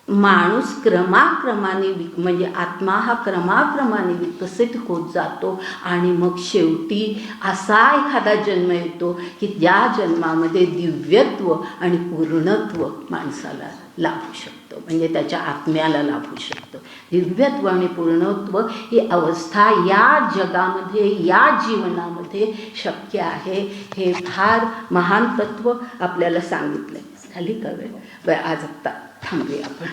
माणूस क्रमाक्रमाने म्हणजे आत्मा हा क्रमाक्रमाने विकसित होत जातो आणि मग शेवटी असा एखादा जन्म येतो की त्या जन्मामध्ये दिव्यत्व आणि पूर्णत्व माणसाला लाभू शकतं, म्हणजे त्याच्या आत्म्याला लाभू शकतं. दिव्यत्व आणि पूर्णत्व ही अवस्था या जगामध्ये, या जीवनामध्ये शक्य आहे. हे फार महान तत्व आपल्याला सांगितलं आहे. झाली का वेळ? आज आत्ता थांबूया आपण.